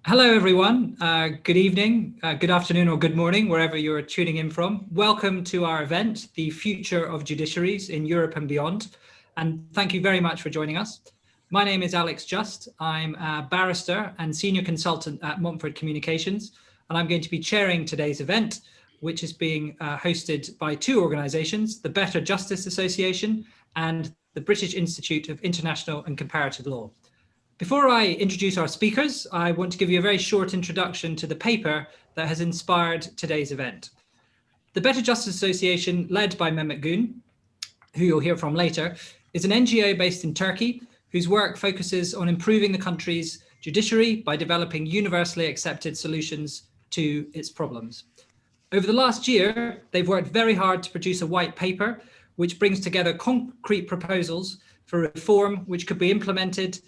Hello, everyone. Good evening, good afternoon, or good morning, wherever you're tuning in from. Welcome to our event, The Future of Judiciaries in Europe and Beyond. And thank you very much for joining us. My name is Alex Just. I'm a barrister and senior consultant at Montfort Communications, and I'm going to be chairing today's event, which is being hosted by two organisations, the Better Justice Association and the British Institute of International and Comparative Law. Before I introduce our speakers, I want to give you a very short introduction to the paper that has inspired today's event. The Better Justice Association, led by Mehmet Gün, who you'll hear from later, is an NGO based in Turkey whose work focuses on improving the country's judiciary by developing universally accepted solutions to its problems. Over the last year, they've worked very hard to produce a white paper which brings together concrete proposals for reform which could be implemented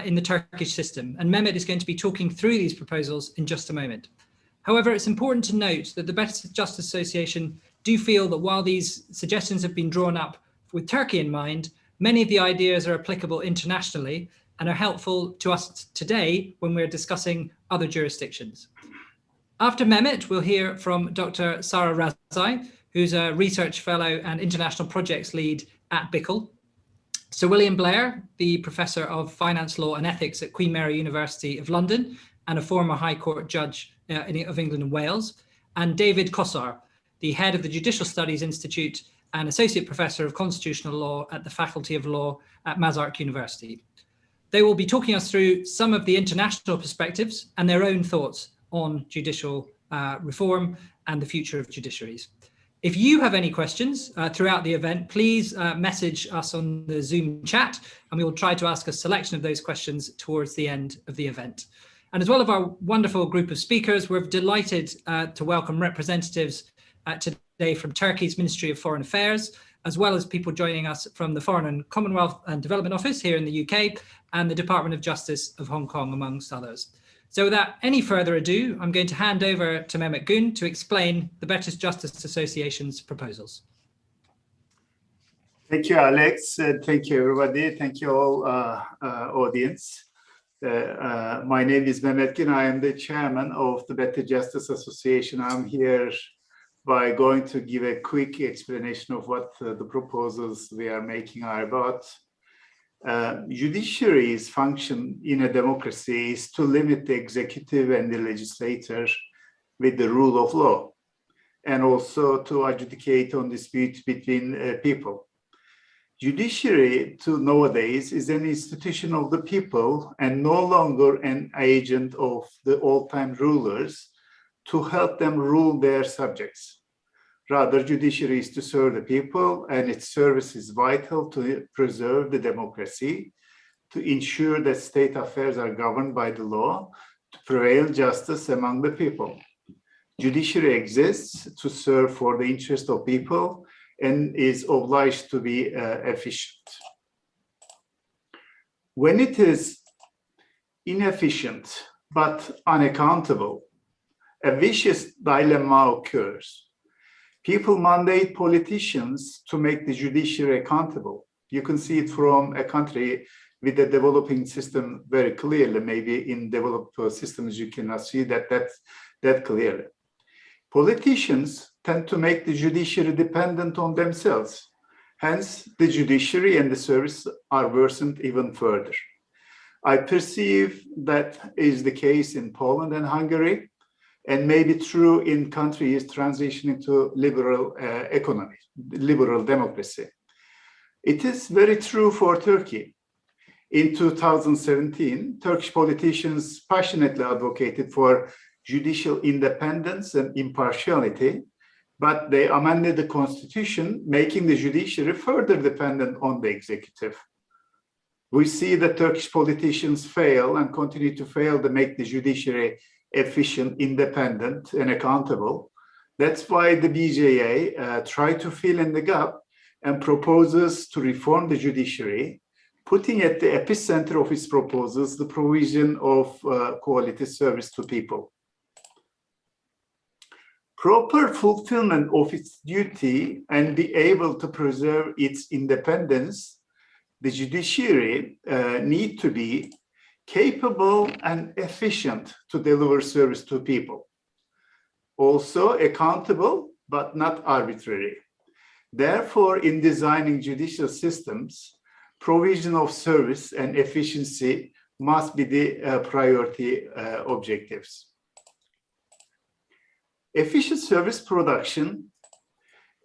in the Turkish system. And Mehmet is going to be talking through these proposals in just a moment. However, it's important to note that the Better Justice Association do feel that while these suggestions have been drawn up with Turkey in mind, many of the ideas are applicable internationally and are helpful to us today when we're discussing other jurisdictions. After Mehmet, we'll hear from Dr. Sara Razai, who's a research fellow and international projects lead at BICL. Sir William Blair, the Professor of Finance Law and Ethics at Queen Mary University of London and a former High Court Judge of England and Wales, and David Kossar, the Head of the Judicial Studies Institute and Associate Professor of Constitutional Law at the Faculty of Law at Mazark University. They will be talking us through some of the international perspectives and their own thoughts on judicial reform and the future of judiciaries. If you have any questions throughout the event, please message us on the Zoom chat, and we will try to ask a selection of those questions towards the end of the event. And as well as our wonderful group of speakers, we're delighted to welcome representatives today from Turkey's Ministry of Foreign Affairs, as well as people joining us from the Foreign and Commonwealth and Development Office here in the UK and the Department of Justice of Hong Kong, amongst others. So without any further ado, I'm going to hand over to Mehmet Gün to explain the Better Justice Association's proposals. Thank you, Alex. Thank you, everybody. Thank you all, audience. My name is Mehmet Gün. I am the chairman of the Better Justice Association. I'm here by going to give a quick explanation of what the proposals we are making are about. Judiciary's function in a democracy is to limit the executive and the legislature with the rule of law, and also to adjudicate on disputes between people. Judiciary nowadays is an institution of the people and no longer an agent of the old-time rulers to help them rule their subjects. Rather, judiciary is to serve the people, and its service is vital to preserve the democracy, to ensure that state affairs are governed by the law, to prevail justice among the people. Judiciary exists to serve for the interest of people and is obliged to be efficient. When it is inefficient but unaccountable, a vicious dilemma occurs. People mandate politicians to make the judiciary accountable. You can see it from a country with a developing system very clearly. Maybe in developed systems you cannot see that clearly. Politicians tend to make the judiciary dependent on themselves. Hence, the judiciary and the service are worsened even further. I perceive that is the case in Poland and Hungary, and maybe true in countries transitioning to liberal economy, liberal democracy. It is very true for Turkey. In 2017, Turkish politicians passionately advocated for judicial independence and impartiality, but they amended the constitution, making the judiciary further dependent on the executive. We see that Turkish politicians fail and continue to fail to make the judiciary efficient, independent, and accountable. That's why the BJA tried to fill in the gap and proposes to reform the judiciary, putting at the epicenter of its proposals the provision of quality service to people. Proper fulfillment of its duty and be able to preserve its independence, the judiciary need to be capable and efficient to deliver service to people. Also accountable, but not arbitrary. Therefore, in designing judicial systems, provision of service and efficiency must be the priority objectives. Efficient service production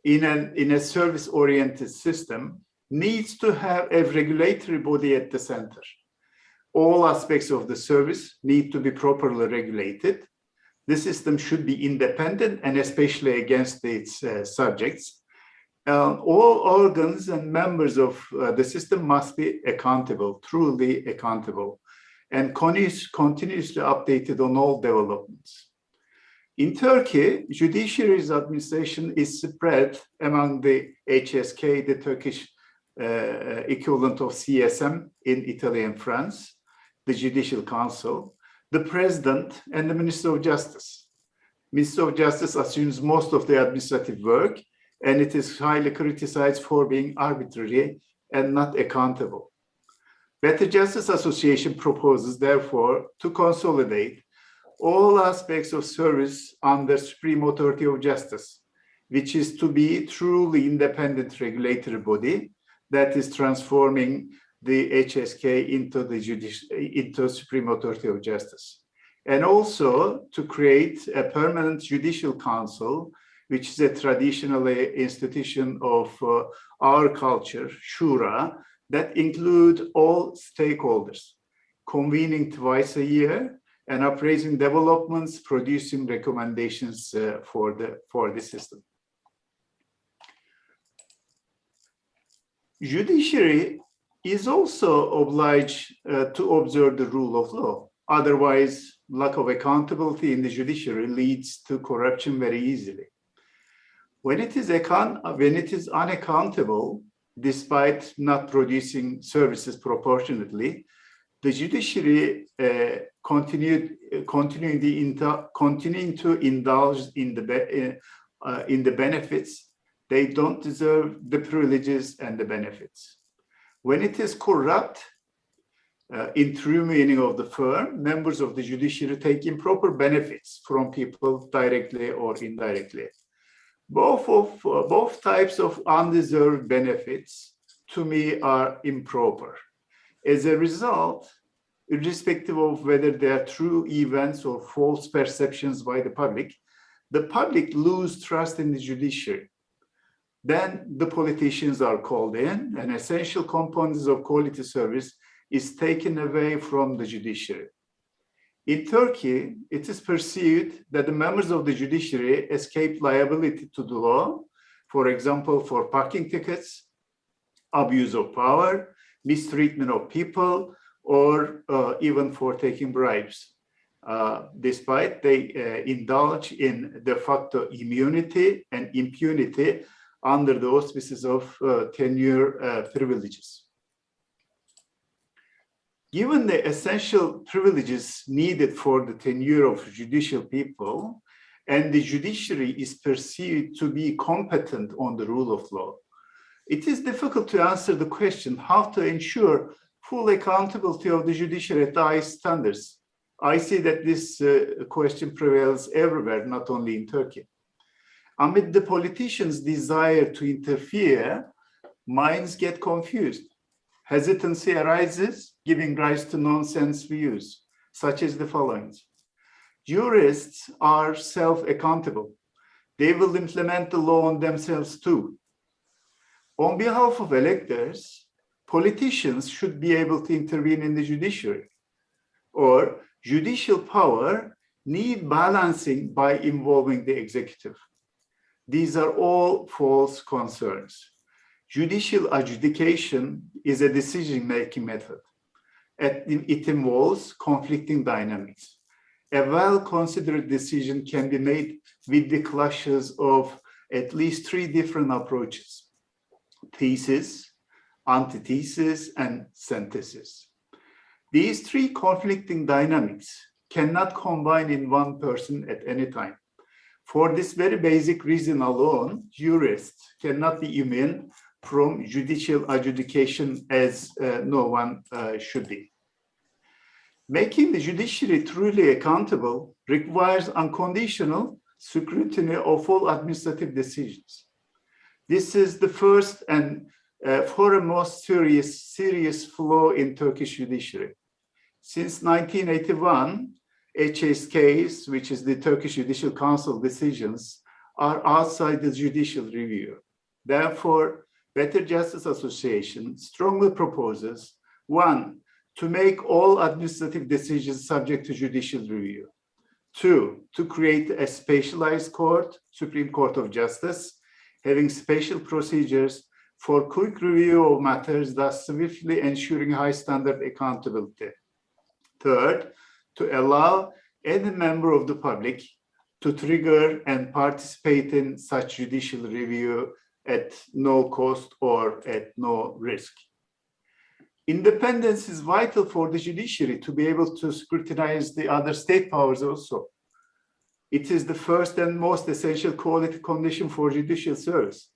in a service-oriented system needs to have a regulatory body at the center. All aspects of the service need to be properly regulated. The system should be independent and especially against its subjects. All organs and members of the system must be accountable, truly accountable, and continuously updated on all developments. In Turkey, Judiciary's administration is spread among the HSK, the Turkish equivalent of CSM in Italy and France, the Judicial Council, the President, and the Minister of Justice. Minister of Justice assumes most of the administrative work, and it is highly criticized for being arbitrary and not accountable. Better Justice Association proposes, therefore, to consolidate all aspects of service under Supreme Authority of Justice, which is to be truly independent regulatory body that is transforming the HSK into Supreme Authority of Justice. And also to create a permanent Judicial Council, which is a traditional institution of our culture, Shura, that include all stakeholders, convening twice a year and appraising developments, producing recommendations for the system. Judiciary is also obliged to observe the rule of law. Otherwise, lack of accountability in the judiciary leads to corruption very easily. When it is unaccountable, despite not producing services proportionately, the judiciary continuing to indulge in the benefits. They don't deserve the privileges and the benefits. When it is corrupt, in true meaning of the term, members of the judiciary take improper benefits from people directly or indirectly. Both types of undeserved benefits, to me, are improper. As a result, irrespective of whether they are true events or false perceptions by the public lose trust in the judiciary. Then the politicians are called in, and essential components of quality service is taken away from the judiciary. In Turkey, it is perceived that the members of the judiciary escape liability to the law, for example, for parking tickets, abuse of power, mistreatment of people, or even for taking bribes, despite they indulge in de facto immunity and impunity under the auspices of tenure privileges. Given the essential privileges needed for the tenure of judicial people, and the judiciary is perceived to be competent on the rule of law, it is difficult to answer the question how to ensure full accountability of the judiciary at the highest standards. I see that this question prevails everywhere, not only in Turkey. Amid the politicians' desire to interfere, minds get confused. Hesitancy arises, giving rise to nonsense views, such as the following. Jurists are self-accountable. They will implement the law on themselves too. On behalf of electors, politicians should be able to intervene in the judiciary, or judicial power need balancing by involving the executive. These are all false concerns. Judicial adjudication is a decision-making method. It involves conflicting dynamics. A well-considered decision can be made with the clashes of at least 3 different approaches: thesis, antithesis, and synthesis. These 3 conflicting dynamics cannot combine in one person at any time. For this very basic reason alone, jurists cannot be immune from judicial adjudication, as no one should be. Making the judiciary truly accountable requires unconditional scrutiny of all administrative decisions. This is the first and foremost serious flaw in Turkish judiciary. Since 1981, HSKs, which is the Turkish Judicial Council decisions, are outside the judicial review. Therefore, Better Justice Association strongly proposes, 1, to make all administrative decisions subject to judicial review. 2, to create a specialized court, Supreme Court of Justice, having special procedures for quick review of matters, thus swiftly ensuring high standard accountability. 3rd, to allow any member of the public to trigger and participate in such judicial review at no cost or at no risk. Independence is vital for the judiciary to be able to scrutinize the other state powers also. It is the first and most essential quality condition for judicial service.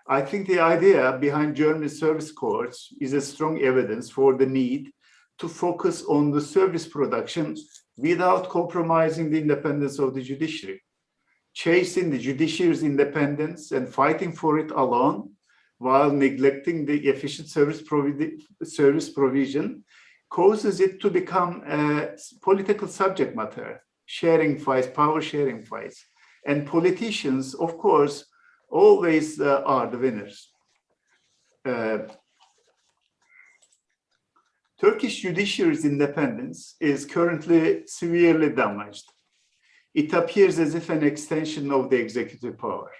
I think the idea behind German service courts is a strong evidence for the need to focus on the service production without compromising the independence of the judiciary. Chasing the judiciary's independence and fighting for it alone while neglecting the efficient service provision causes it to become a political subject matter, sharing fights, power sharing fights. And politicians, of course, always are the winners. Turkish judiciary's independence is currently severely damaged. It appears as if an extension of the executive power.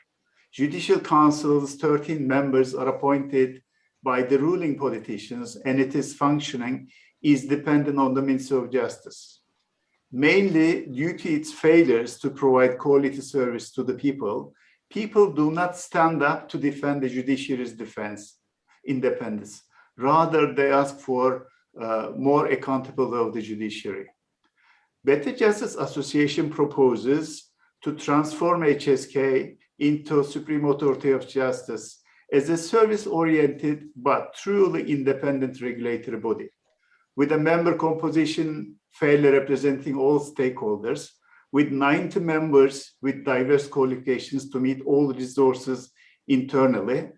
Judicial Council's 13 members are appointed by the ruling politicians, and its functioning is dependent on the Ministry of Justice. Mainly due to its failures to provide quality service to the people, people do not stand up to defend the judiciary's independence. Rather, they ask for more accountability of the judiciary. Better Justice Association proposes to transform HSK into Supreme Authority of Justice as a service-oriented but truly independent regulatory body, with a member composition fairly representing all stakeholders, with 90 members with diverse qualifications to meet all resources internally,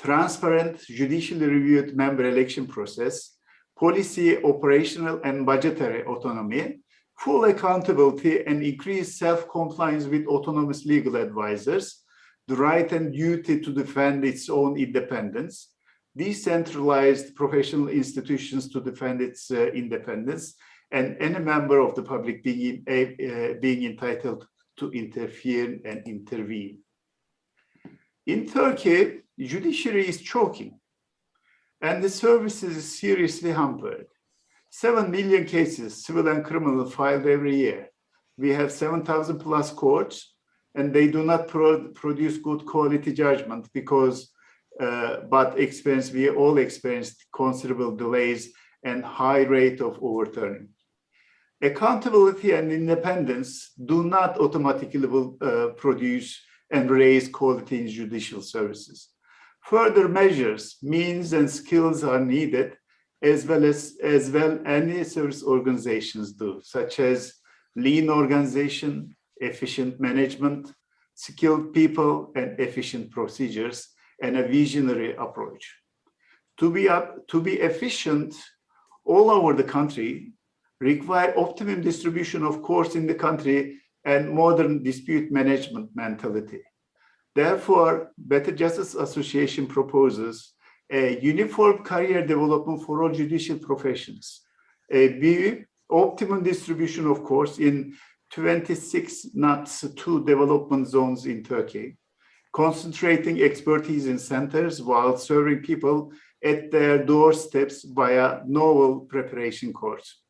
transparent, judicially reviewed member election process, policy, operational, and budgetary autonomy, full accountability, and increased self-compliance with autonomous legal advisors, the right and duty to defend its own independence, decentralized professional institutions to defend its independence, and any member of the public being entitled to interfere and intervene. In Turkey, judiciary is choking, and the service is seriously hampered. 7 million cases, civil and criminal, filed every year. We have 7,000 plus courts, and they do not produce good quality judgment because, we all experienced considerable delays and high rate of overturning. Accountability and independence do not automatically produce and raise quality in judicial services. Further measures, means, and skills are needed, as well any service organizations do, such as lean organization, efficient management, skilled people, and efficient procedures, and a visionary approach. To be efficient all over the country require optimum distribution of courts in the country and modern dispute management mentality. Therefore, Better Justice Association proposes a uniform career development for all judicial professions, B, optimum distribution of courts in 26 NUTS 2 development zones in Turkey, concentrating expertise in centers while serving people at their doorsteps via novel preparation course.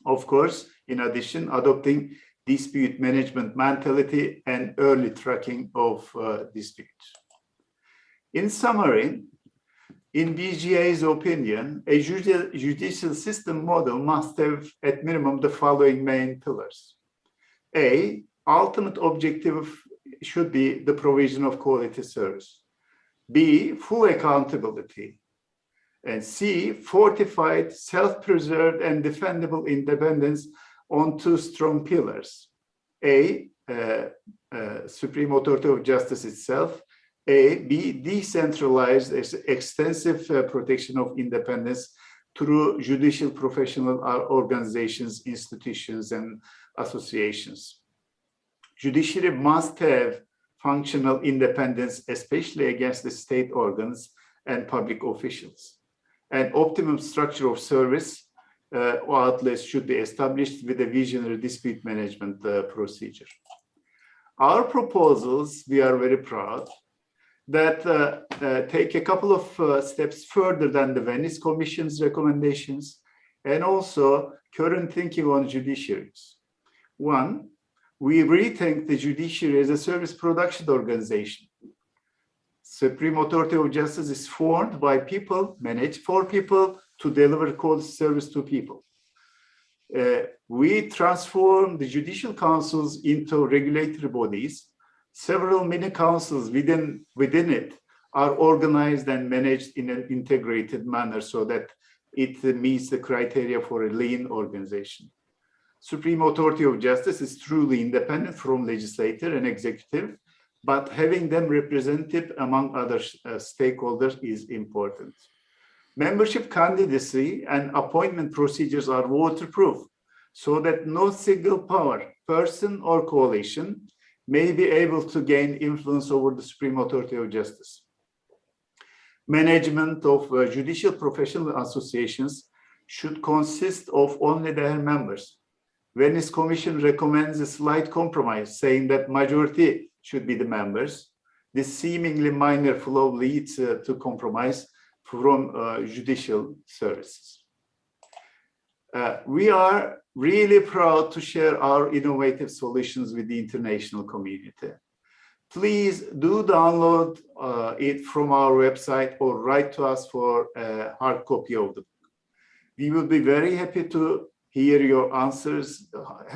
Of course, in addition, adopting dispute management mentality and early tracking of disputes. In summary, in BJ's opinion, a judicial system model must have at minimum the following main pillars. A, ultimate objective should be the provision of quality service. B, full accountability. And C, fortified, self-preserved, and defendable independence on two strong pillars. A, supreme authority of justice itself. A, B, decentralized, extensive protection of independence through judicial professional organizations, institutions, and associations. Judiciary must have functional independence, especially against the state organs and public officials. An optimum structure of service outlets should be established with a visionary dispute management procedure. Our proposals, we are very proud, that take a couple of steps further than the Venice Commission's recommendations and also current thinking on judiciaries. One, we rethink the judiciary as a service production organization. Supreme Authority of Justice is formed by people, managed for people, to deliver quality service to people. We transform the judicial councils into regulatory bodies. Several mini councils within it are organized and managed in an integrated manner so that it meets the criteria for a lean organization. Supreme Authority of Justice is truly independent from legislature and executive, but having them represented among other stakeholders is important. Membership candidacy and appointment procedures are waterproof so that no single power, person, or coalition may be able to gain influence over the Supreme Authority of Justice. Management of judicial professional associations should consist of only their members. Venice Commission recommends a slight compromise, saying that majority should be the members. This seemingly minor flaw leads to compromise from judicial services. We are really proud to share our innovative solutions with the international community. Please do download it from our website or write to us for a hard copy of the book. We will be very happy to hear your answers,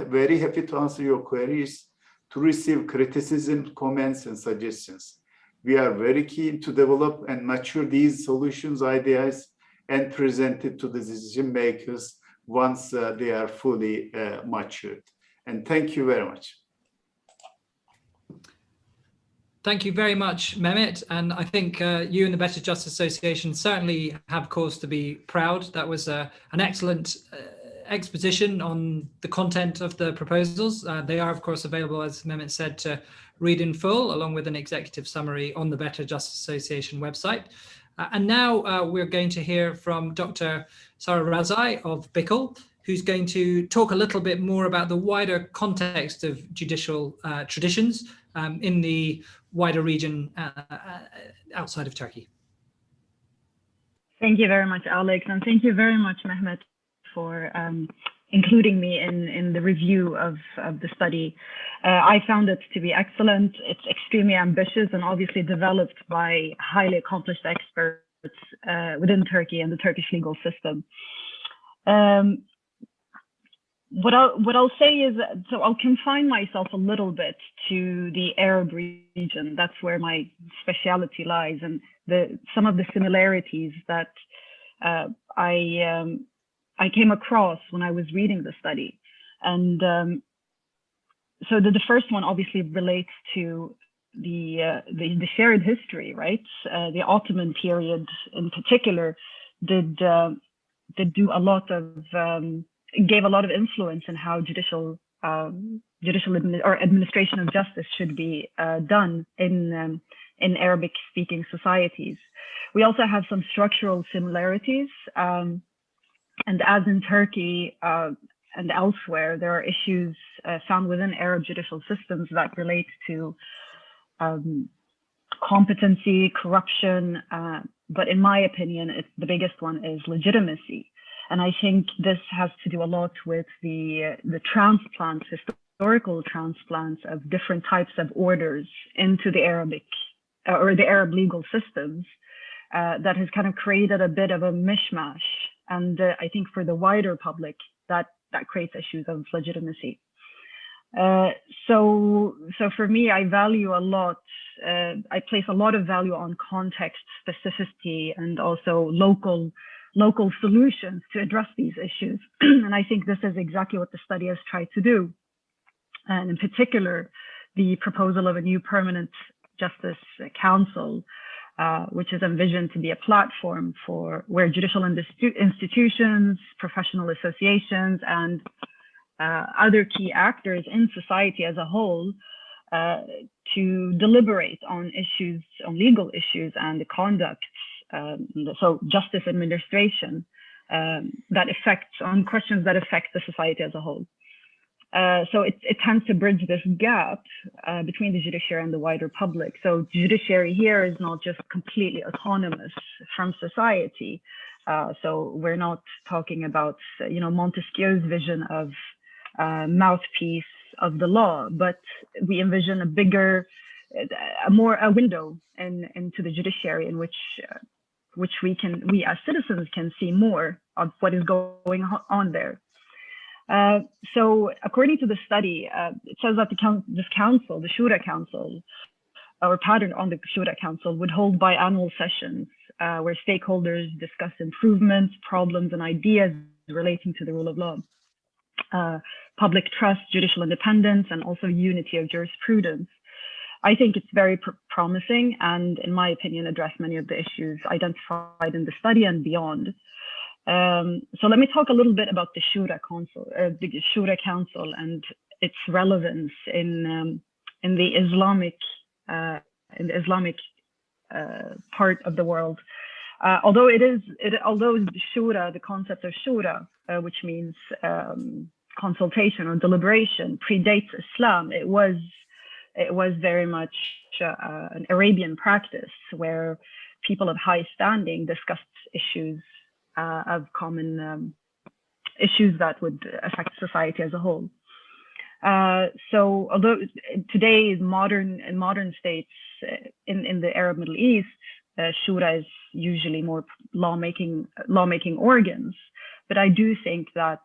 very happy to answer your queries, to receive criticism, comments, and suggestions. We are very keen to develop and mature these solutions, ideas, and present it to the decision makers once they are fully matured. And thank you very much. Thank you very much, Mehmet. And I think you and the Better Justice Association certainly have cause to be proud. That was an excellent exposition on the content of the proposals. They are, of course, available, as Mehmet said, to read in full, along with an executive summary on the Better Justice Association website. And now we're going to hear from Dr. Sarah Razai of BICL, who's going to talk a little bit more about the wider context of judicial traditions in the wider region outside of Turkey. Thank you very much, Alex, and thank you very much, Mehmet, for including me in the review of the study. I found it to be excellent. It's extremely ambitious and obviously developed by highly accomplished experts within Turkey and the Turkish legal system. What I'll say is, so I'll confine myself a little bit to the Arab region. That's where my specialty lies, and some of the similarities that I came across when I was reading the study. And so the first one obviously relates to the shared history, right? The Ottoman period in particular did do a lot of gave a lot of influence in how judicial administration of justice should be done in Arabic-speaking societies. We also have some structural similarities, and as in Turkey and elsewhere, there are issues found within Arab judicial systems that relate to competency, corruption, but in my opinion, the biggest one is legitimacy. And I think this has to do a lot with the transplants, historical transplants of different types of orders into the Arabic or the Arab legal systems that has kind of created a bit of a mishmash. And I think for the wider public, that creates issues of legitimacy. So for me, I value a lot. I place a lot of value on context, specificity, and also local solutions to address these issues. And I think this is exactly what the study has tried to do. And in particular, the proposal of a new permanent justice council, which is envisioned to be a platform for where judicial institutions, professional associations, and other key actors in society as a whole to deliberate on issues, on legal issues and the conduct, so justice administration that affects on questions that affect the society as a whole. So it tends to bridge this gap between the judiciary and the wider public. So judiciary here is not just completely autonomous from society. So we're not talking about, Montesquieu's vision of mouthpiece of the law, but we envision a bigger, a window into the judiciary in which we as citizens can see more of what is going on there. So according to the study, it says that this council, the Shura Council, or pattern on the Shura Council, would hold biannual sessions where stakeholders discuss improvements, problems, and ideas relating to the rule of law, public trust, judicial independence, and also unity of jurisprudence. I think it's very promising and, in my opinion, address many of the issues identified in the study and beyond. So let me talk a little bit about the Shura Council and its relevance in the Islamic part of the world. Although the Shura, the concept of Shura, which means consultation or deliberation, predates Islam, it was very much an Arabian practice where people of high standing discussed issues of common issues that would affect society as a whole. So although today in modern states in the Arab Middle East, Shura is usually more lawmaking organs, but I do think that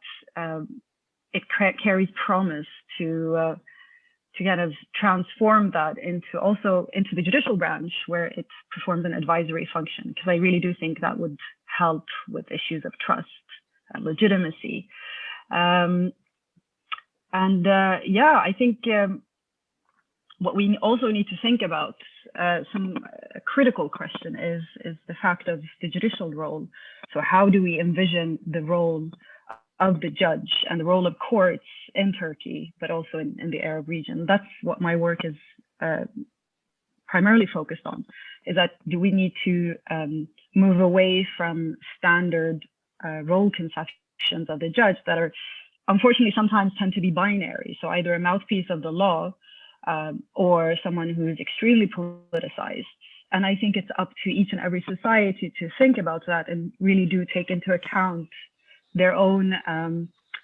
it carries promise to kind of transform that into the judicial branch, where it performs an advisory function, because I really do think that would help with issues of trust and legitimacy. I think what we also need to think about, a critical question is the fact of the judicial role. So how do we envision the role of the judge and the role of courts in Turkey, but also in the Arab region? That's what my work is primarily focused on, is that do we need to move away from standard role conceptions of the judge that are unfortunately sometimes tend to be binary. So either a mouthpiece of the law or someone who is extremely politicized. And I think it's up to each and every society to think about that and really do take into account their own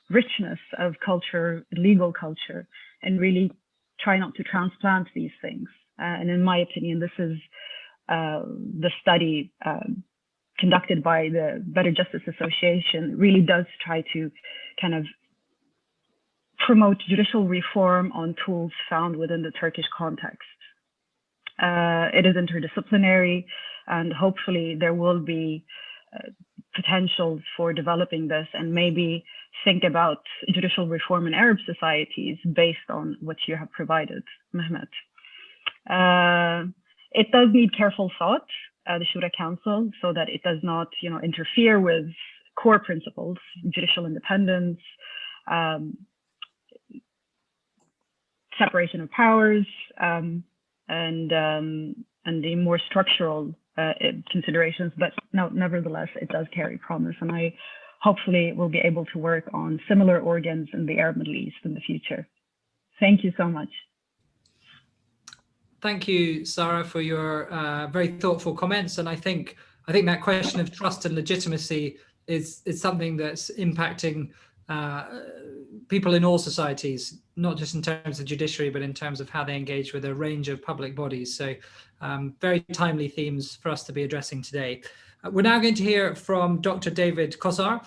richness of culture, legal culture, and really try not to transplant these things. And in my opinion, this is the study conducted by the Better Justice Association really does try to kind of promote judicial reform on tools found within the Turkish context. It is interdisciplinary, and hopefully there will be potential for developing this and maybe think about judicial reform in Arab societies based on what you have provided, Mehmet. It does need careful thought, the Shura Council, so that it does not, interfere with core principles, judicial independence, separation of powers, and the more structural considerations. But no, nevertheless, it does carry promise, and I hopefully will be able to work on similar organs in the Arab Middle East in the future. Thank you so much. Thank you, Sarah, for your very thoughtful comments. And I think that question of trust and legitimacy is something that's impacting people in all societies, not just in terms of judiciary, but in terms of how they engage with a range of public bodies. So very timely themes for us to be addressing today. We're now going to hear from Dr. David Kosar,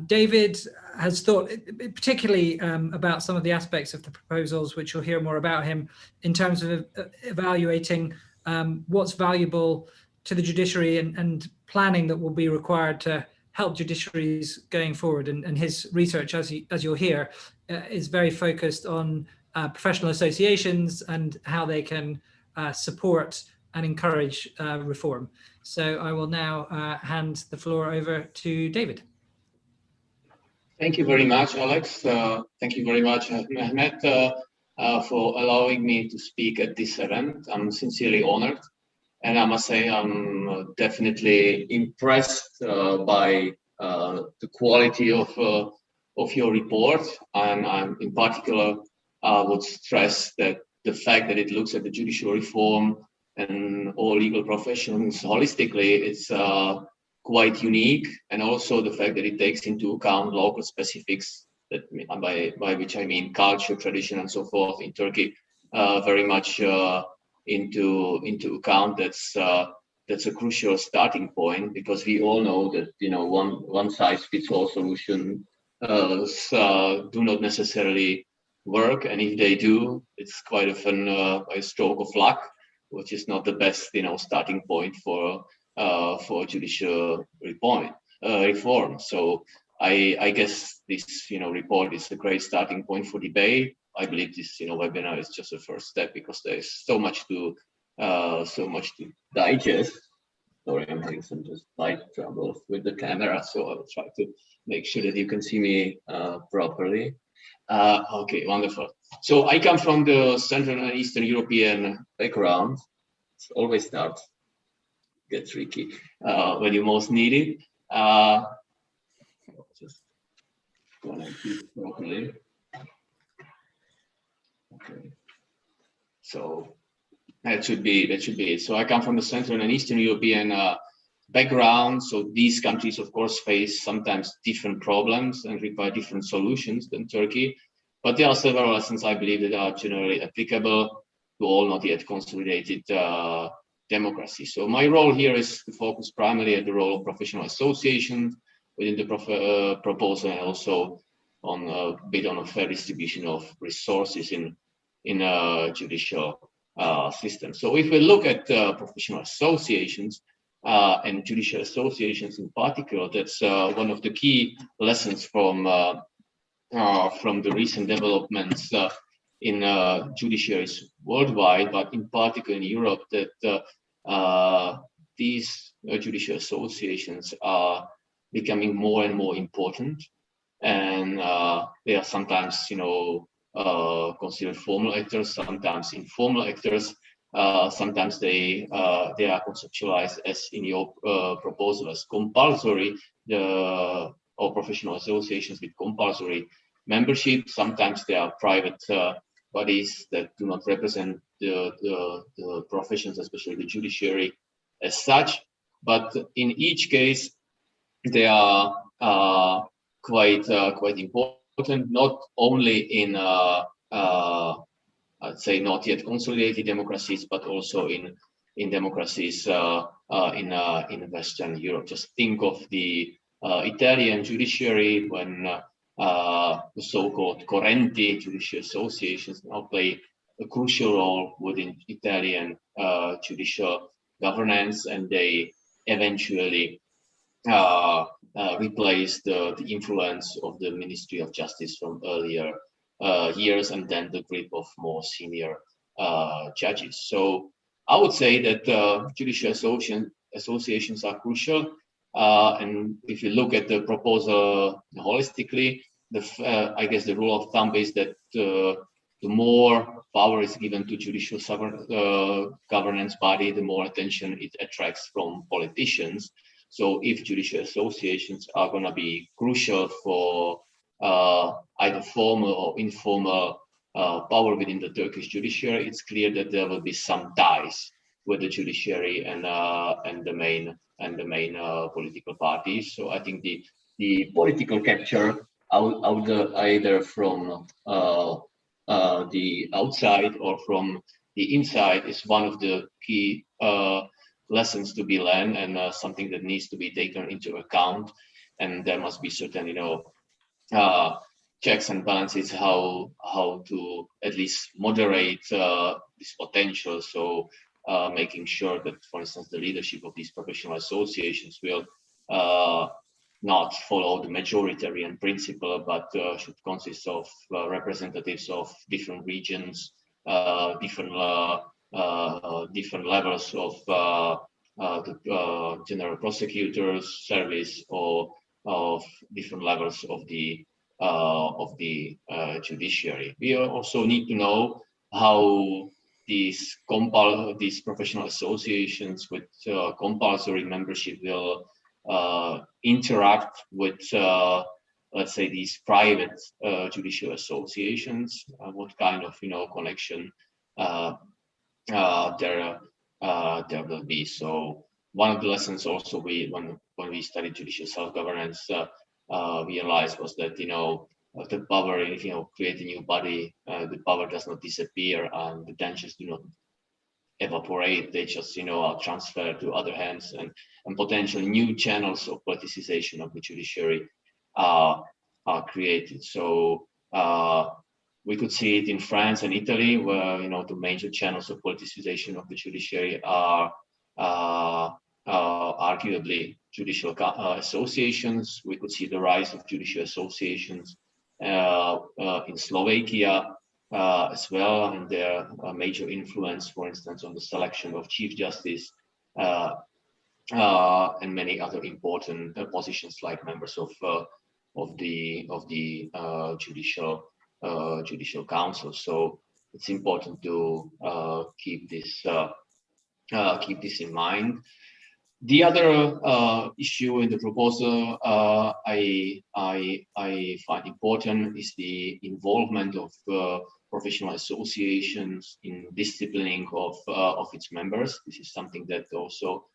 David has thought particularly about some of the aspects of the proposals, which you'll hear more about him, in terms of evaluating what's valuable to the judiciary and planning that will be required to help judiciaries going forward. And his research, as you'll hear, is very focused on professional associations and how they can support and encourage reform. So I will now hand the floor over to David. Thank you very much, Alex. Thank you very much, Mehmet, for allowing me to speak at this event. I'm sincerely honored. And I must say I'm definitely impressed by the quality of your report. And I'm in particular, I would stress that the fact that it looks at the judicial reform and all legal professions holistically is quite unique, and also the fact that it takes into account local specifics, that by which I mean culture, tradition, and so forth in Turkey, very much into account. That's a crucial starting point, because we all know that one size fits all solution do not necessarily work, and if they do, it's quite often a stroke of luck, which is not the best starting point for judicial reform. So I guess this report is a great starting point for debate. I believe this webinar is just a first step, because there is so much to digest. Sorry, I'm having some just slight trouble with the camera, so I will try to make sure that you can see me properly. Okay, wonderful. So I come from the Central and Eastern European background. It always starts get tricky when you most need it. Just connect it properly. Okay. So that should be it. So I come from the Central and Eastern European background. So these countries, of course, face sometimes different problems and require different solutions than Turkey. But there are several lessons, I believe, that are generally applicable to all not yet consolidated democracy. So my role here is to focus primarily at the role of professional associations within the proposal, and also on a bit on a fair distribution of resources in judicial system. So if we look at professional associations and judicial associations in particular, that's one of the key lessons from the recent developments in judiciaries worldwide, but in particular in Europe, that these judicial associations are becoming more and more important, and they are sometimes, considered formal actors, sometimes informal actors. Sometimes they are conceptualized as in your proposal as compulsory, or professional associations with compulsory membership. Sometimes they are private bodies that do not represent the professions, especially the judiciary as such. But in each case, they are quite important, not only in I'd say not yet consolidated democracies, but also in democracies in Western Europe. Just think of the Italian judiciary, when the so-called correnti judicial associations now play a crucial role within Italian judicial governance, and they eventually replace the influence of the Ministry of Justice from earlier years, and then the grip of more senior judges. So I would say that judicial associations are crucial. And if you look at the proposal holistically, I guess the rule of thumb is that the more power is given to judicial governance body, the more attention it attracts from politicians. So if judicial associations are going to be crucial for either formal or informal power within the Turkish judiciary, it's clear that there will be some ties with the judiciary and the main political parties. So I think the political capture either from the outside or from the inside is one of the key lessons to be learned, and something that needs to be taken into account and there must be certain, checks and balances how to at least moderate this potential. So making sure that, for instance, the leadership of these professional associations will not follow the majoritarian principle, but should consist of representatives of different regions, different levels of the general prosecutor's service, or of different levels of the judiciary. We also need to know how these professional associations with compulsory membership will interact with, let's say, these private judicial associations. What kind of connection there will be. So one of the lessons also when we studied judicial self-governance realized was that the power, if create a new body, the power does not disappear, and the tensions do not evaporate. They just are transferred to other hands, and potentially new channels of politicization of the judiciary are created. So we could see it in France and Italy, where the major channels of politicization of the judiciary are arguably judicial associations. We could see the rise of judicial associations in Slovakia as well, and their major influence, for instance, on the selection of Chief Justice and many other important positions like members of the judicial council. So it's important to keep this in mind. The other issue in the proposal I find important is the involvement of professional associations in disciplining of its members. This is something that also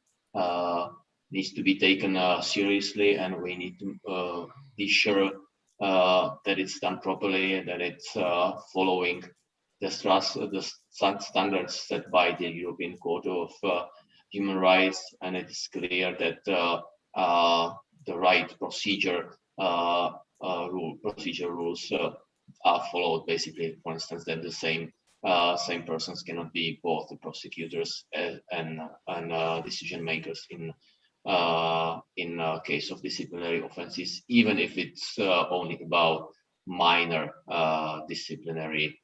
needs to be taken seriously, and we need to be sure that it's done properly and that it's following the standards set by the European Court of Human Rights, and it is clear that the right procedure rules are followed. Basically, for instance, that the same persons cannot be both the prosecutors and decision makers in case of disciplinary offenses, even if it's only about minor disciplinary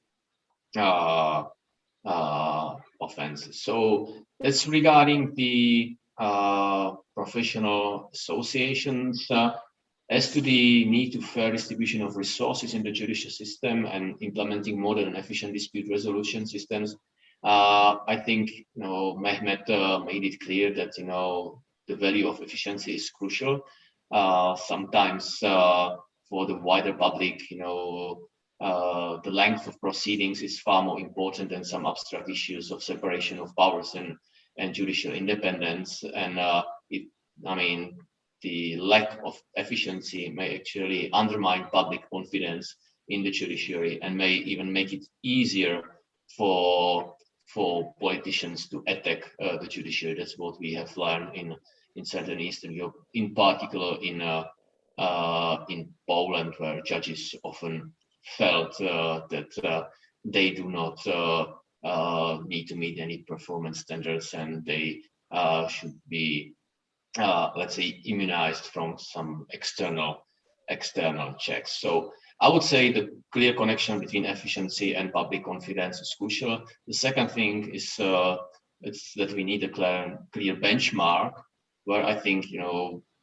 offenses. So that's regarding the professional associations. As to the need to fair distribution of resources in the judicial system and implementing modern and efficient dispute resolution systems, I think Mehmet made it clear that the value of efficiency is crucial. Sometimes for the wider public, the length of proceedings is far more important than some abstract issues of separation of powers and judicial independence. And the lack of efficiency may actually undermine public confidence in the judiciary and may even make it easier for politicians to attack the judiciary. That's what we have learned in Central and Eastern Europe, in particular in Poland, where judges often felt that they do not need to meet any performance standards, and they should be, let's say, immunized from some external checks. So I would say the clear connection between efficiency and public confidence is crucial. The second thing is it's that we need a clear benchmark, where I think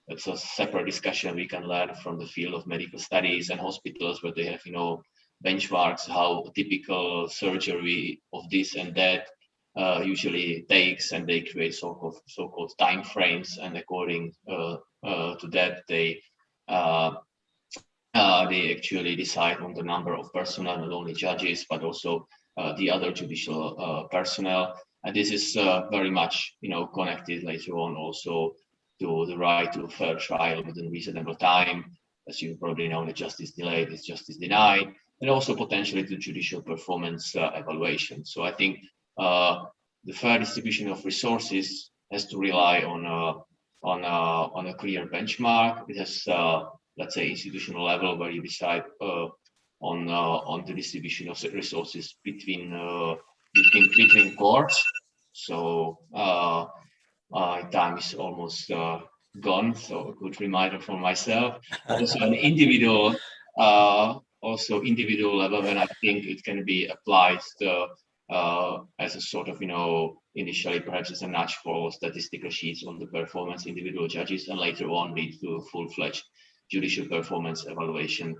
it's a separate discussion we can learn from the field of medical studies and hospitals, where they have benchmarks how typical surgery of this and that usually takes, and they create so-called time frames, and according to that they actually decide on the number of personnel, not only judges but also the other judicial personnel. And this is very much connected later on also to the right to a fair trial within reasonable time. As you probably know, the justice delayed is justice denied, and also potentially to judicial performance evaluation. So I think the fair distribution of resources has to rely on on a clear benchmark. It has, let's say, institutional level where you decide on the distribution of resources between courts. So time is almost gone. So a good reminder for myself. Also an individual, level when I think it can be applied as a sort of, initially perhaps as a nudge for statistical sheets on the performance individual judges, and later on lead to a full-fledged judicial performance evaluation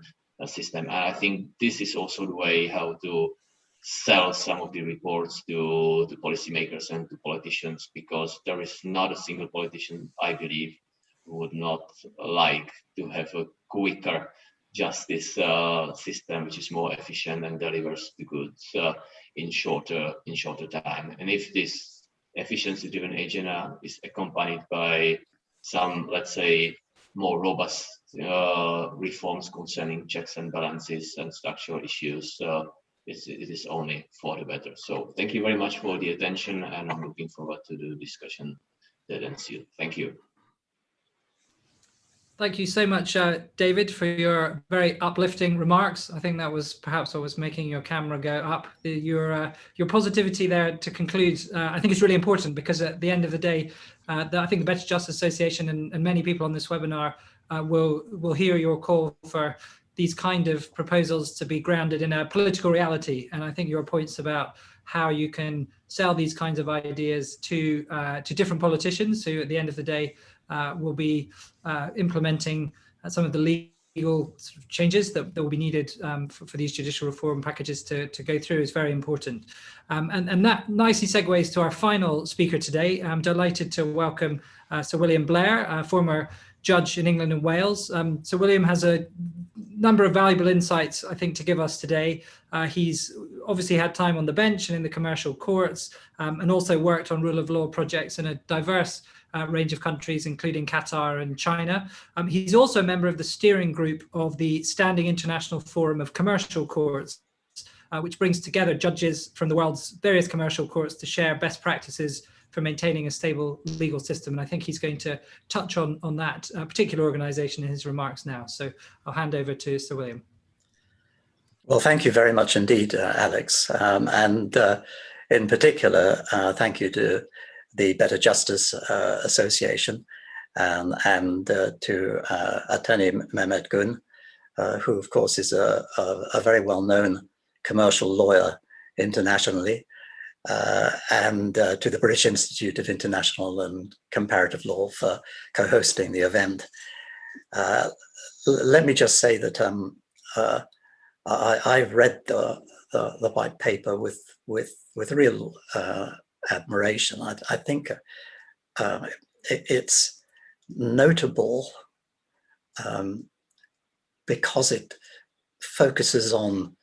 system. And I think this is also the way how to sell some of the reports to policymakers and to politicians, because there is not a single politician, I believe, who would not like to have a quicker justice system which is more efficient and delivers the goods in shorter time. And if this efficiency-driven agenda is accompanied by some, let's say, more robust reforms concerning checks and balances and structural issues, it is only for the better. So thank you very much for the attention, and I'm looking forward to the discussion that ensued. Thank you. Thank you so much, David, for your very uplifting remarks. I think that was perhaps what was making your camera go up. Your positivity there to conclude, I think is really important, because at the end of the day, I think the Better Justice Association and many people on this webinar will hear your call for these kind of proposals to be grounded in a political reality. And I think your points about how you can sell these kinds of ideas to different politicians who at the end of the day will be implementing some of the legal changes that will be needed for these judicial reform packages to go through is very important. And that nicely segues to our final speaker today. I'm delighted to welcome Sir William Blair, a former judge in England and Wales. Sir William has a number of valuable insights, I think, to give us today. He's obviously had time on the bench and in the commercial courts, and also worked on rule of law projects in a diverse range of countries, including Qatar and China. He's also a member of the steering group of the Standing International Forum of Commercial Courts, which brings together judges from the world's various commercial courts to share best practices for maintaining a stable legal system. And I think he's going to touch on that particular organization in his remarks now. So I'll hand over to Sir William. Well, thank you very much indeed, Alex. And in particular, thank you to the Better Justice Association and to Attorney Mehmet Gün, who of course is a very well-known commercial lawyer internationally, and to the British Institute of International and Comparative Law for co-hosting the event. Let me just say that I've read the white paper with real admiration. I think it's notable because it focuses on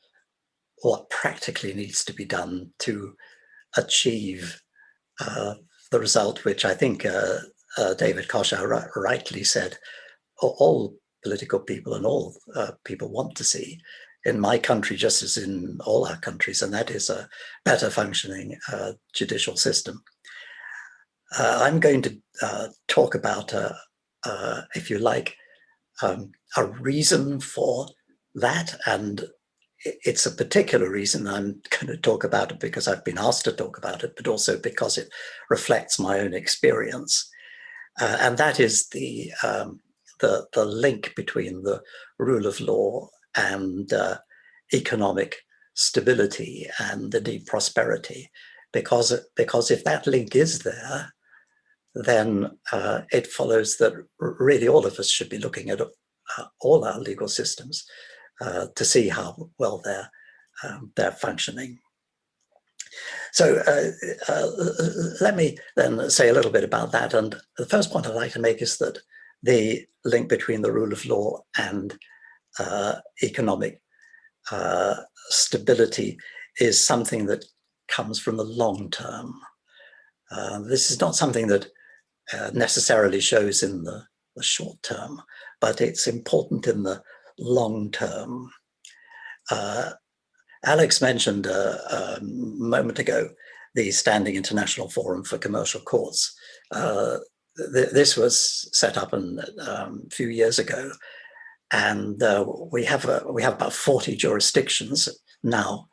what practically needs to be done to achieve the result, which I think David Kosha rightly said, all political people and all people want to see in my country, just as in all our countries, and that is a better functioning judicial system. I'm going to talk about, if you like, a reason for that, and it's a particular reason I'm going to talk about it because I've been asked to talk about it, but also because it reflects my own experience. And that is the link between the rule of law and economic stability and indeed prosperity. Because if that link is there, then it follows that really all of us should be looking at all our legal systems to see how well they're functioning. So let me then say a little bit about that. And the first point I'd like to make is that the link between the rule of law and economic stability is something that comes from the long term. This is not something that necessarily shows in the short term, but it's important in the long term. Alex mentioned a moment ago the Standing International Forum for Commercial Courts. this was set up a few years ago, and we have about 40 jurisdictions now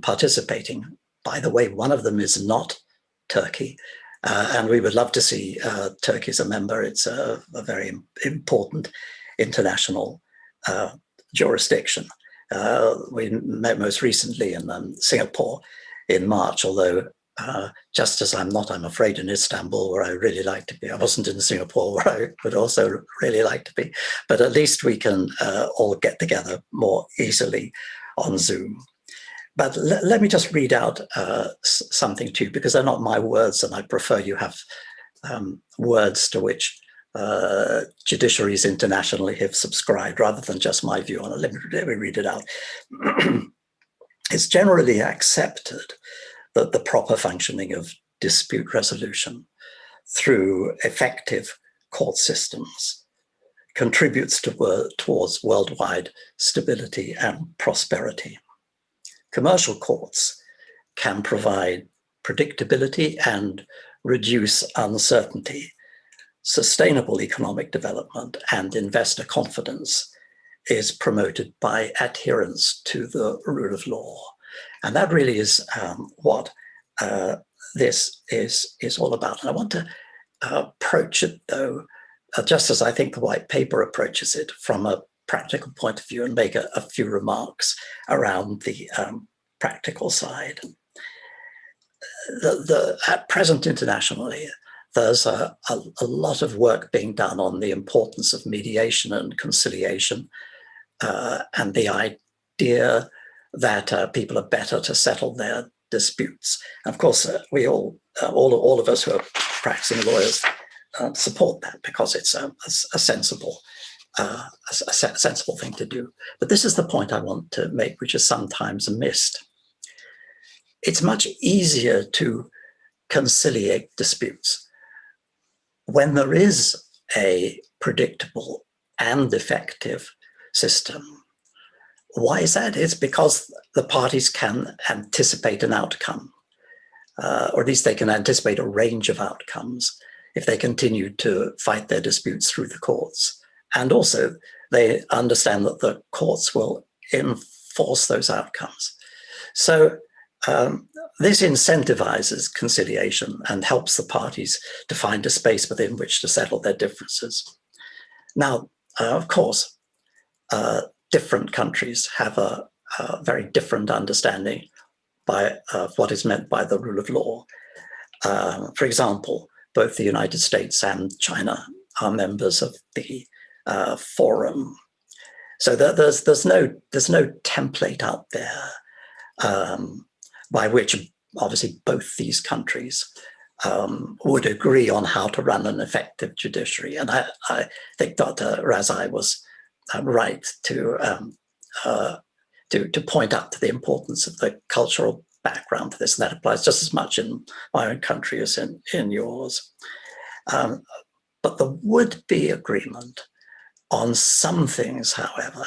participating. By the way, one of them is not Turkey, and we would love to see Turkey as a member. It's a very important international jurisdiction. We met most recently in Singapore in March, although just as I'm afraid, in Istanbul, where I really like to be. I wasn't in Singapore, where I would also really like to be, but at least we can all get together more easily on Zoom. But let me just read out something to you, because they're not my words, and I prefer you have words to which judiciaries internationally have subscribed, rather than just my view on it. Let me read it out. It's generally accepted that the proper functioning of dispute resolution through effective court systems contributes towards worldwide stability and prosperity. Commercial courts can provide predictability and reduce uncertainty. Sustainable economic development and investor confidence is promoted by adherence to the rule of law. And that really is what this is all about. And I want to approach it, though, just as I think the white paper approaches it, from a practical point of view, and make a few remarks around the practical side. At present, internationally, there's a lot of work being done on the importance of mediation and conciliation, and the idea that people are better to settle their disputes. And of course, we all of us who are practicing lawyers support that, because it's a sensible thing to do. But this is the point I want to make, which is sometimes missed. It's much easier to conciliate disputes when there is a predictable and effective system. Why is that? It's because the parties can anticipate an outcome, or at least they can anticipate a range of outcomes if they continue to fight their disputes through the courts. And also, they understand that the courts will enforce those outcomes. So this incentivizes conciliation and helps the parties to find a space within which to settle their differences. Now, of course, different countries have a very different understanding of what is meant by the rule of law. For example, both the United States and China are members of the forum. So there's no template out there by which obviously both these countries would agree on how to run an effective judiciary. And I think Dr. Razai was right to point out to the importance of the cultural background to this, and that applies just as much in my own country as in yours. But there would be agreement on some things, however.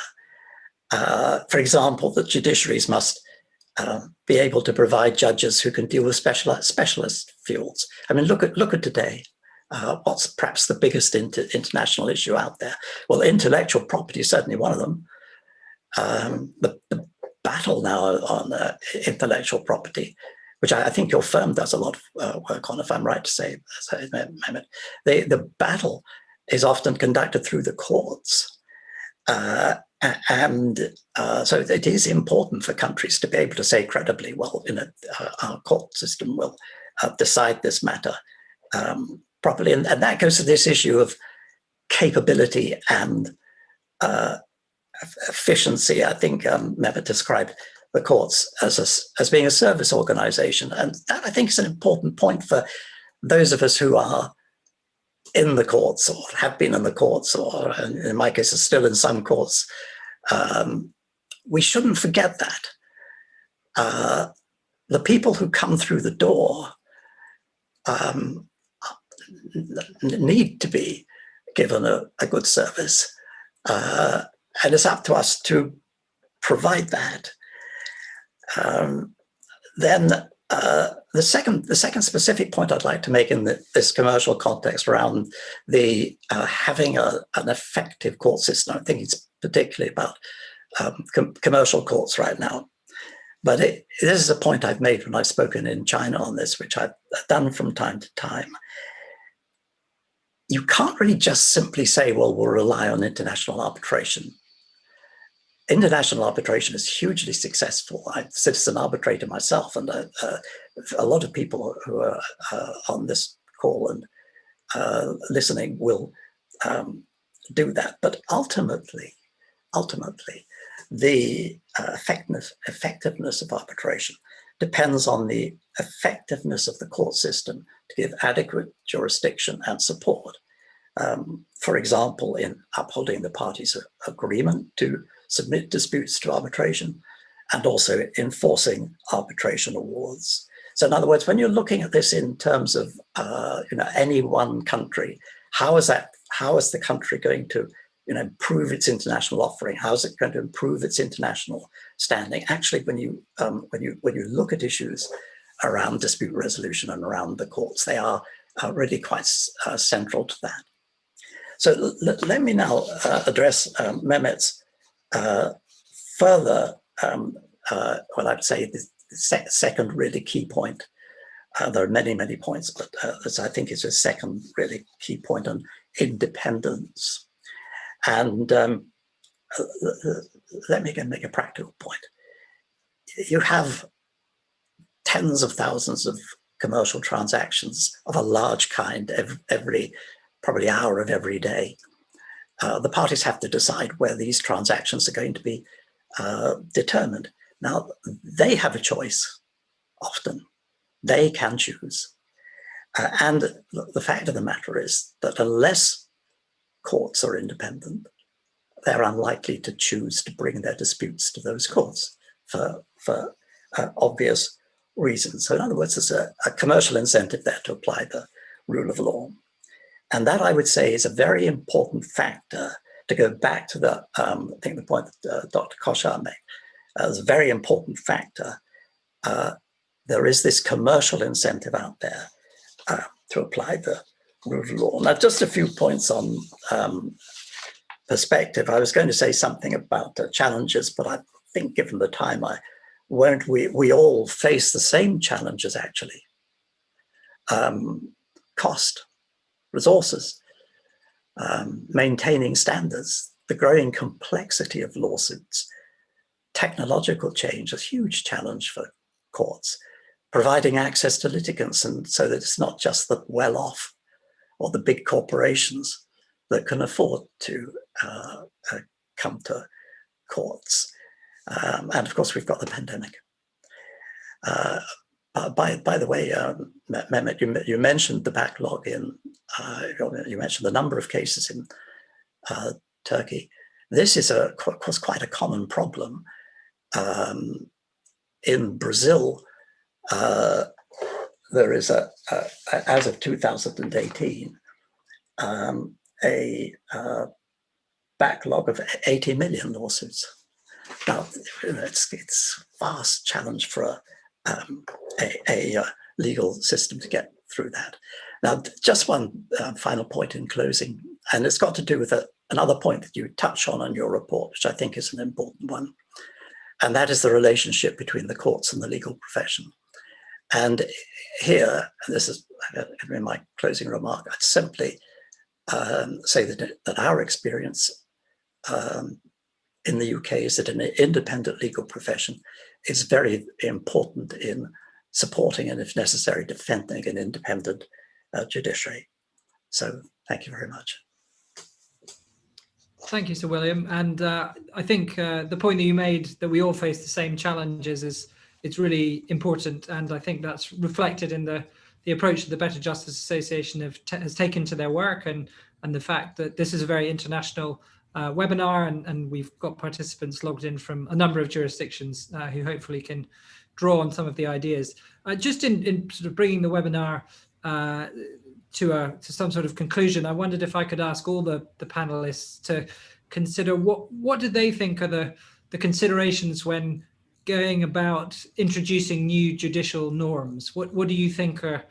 For example, that judiciaries must be able to provide judges who can deal with specialist fields. I mean, look at today. What's perhaps the biggest international issue out there? Well, intellectual property is certainly one of them. The battle now on intellectual property, which I think your firm does a lot of work on, if I'm right to say, Mehmet. The battle is often conducted through the courts. So it is important for countries to be able to say credibly, well, our court system will decide this matter properly. And that goes to this issue of capability and efficiency. I think Mehmet described the courts as being a service organization. And that, I think, is an important point for those of us who are in the courts, or have been in the courts, or in my case, are still in some courts. We shouldn't forget that. The people who come through the door need to be given a good service. And it's up to us to provide that. Then the second specific point I'd like to make in this commercial context around the having an effective court system, I think it's particularly about commercial courts right now. But this is a point I've made when I've spoken in China on this, which I've done from time to time. You can't really just simply say, well, we'll rely on international arbitration. International arbitration is hugely successful. I'm a citizen arbitrator myself, and a lot of people who are on this call and listening will do that. But ultimately, the effectiveness of arbitration depends on the effectiveness of the court system to give adequate jurisdiction and support. For example, in upholding the parties' agreement to submit disputes to arbitration, and also enforcing arbitration awards. So in other words, when you're looking at this in terms of any one country, how is the country going to improve its international offering? How is it going to improve its international standing? Actually, when you look at issues around dispute resolution and around the courts, they are really quite central to that. So let me now address Mehmet's further, well, I'd say the second really key point. There are many, many points, but this I think is a second really key point on independence. And let me again make a practical point. You have tens of thousands of commercial transactions of a large kind every probably hour of every day. The parties have to decide where these transactions are going to be determined. Now, they have a choice, often. They can choose. And the fact of the matter is that unless courts are independent, they're unlikely to choose to bring their disputes to those courts for obvious reasons. So in other words, there's a commercial incentive there to apply the rule of law. And that, I would say, is a very important factor to go back to the, I think the point that Dr. Koshar made. Is a very important factor. There is this commercial incentive out there to apply the rule of law. Now, just a few points on perspective. I was going to say something about challenges, but I think given the time, we all face the same challenges, actually. Cost, resources, maintaining standards, the growing complexity of lawsuits, technological change, a huge challenge for courts, providing access to litigants, and so that it's not just the well-off or the big corporations that can afford to come to courts. And of course, we've got the pandemic. By the way, Mehmet, you mentioned the backlog in, you mentioned the number of cases in Turkey. This is, of course, quite a common problem. In Brazil, there is as of 2018, a backlog of 80 million lawsuits. Now, it's a vast challenge for a legal system to get through that. Now, just one final point in closing, and it's got to do with another point that you touch on in your report, which I think is an important one, and that is the relationship between the courts and the legal profession. And here, and this is in my closing remark, I'd simply say that our experience in the UK is that an independent legal profession is very important in supporting and, if necessary, defending an independent judiciary. So thank you very much. Thank you, Sir William. And I think the point that you made, that we all face the same challenges, it's really important. And I think that's reflected in the approach that the Better Justice Association has taken to their work, and the fact that this is a very international webinar, and we've got participants logged in from a number of jurisdictions who hopefully can draw on some of the ideas. Just in sort of bringing the webinar to some sort of conclusion, I wondered if I could ask all the panelists to consider what do they think are the considerations when going about introducing new judicial norms? What do you think are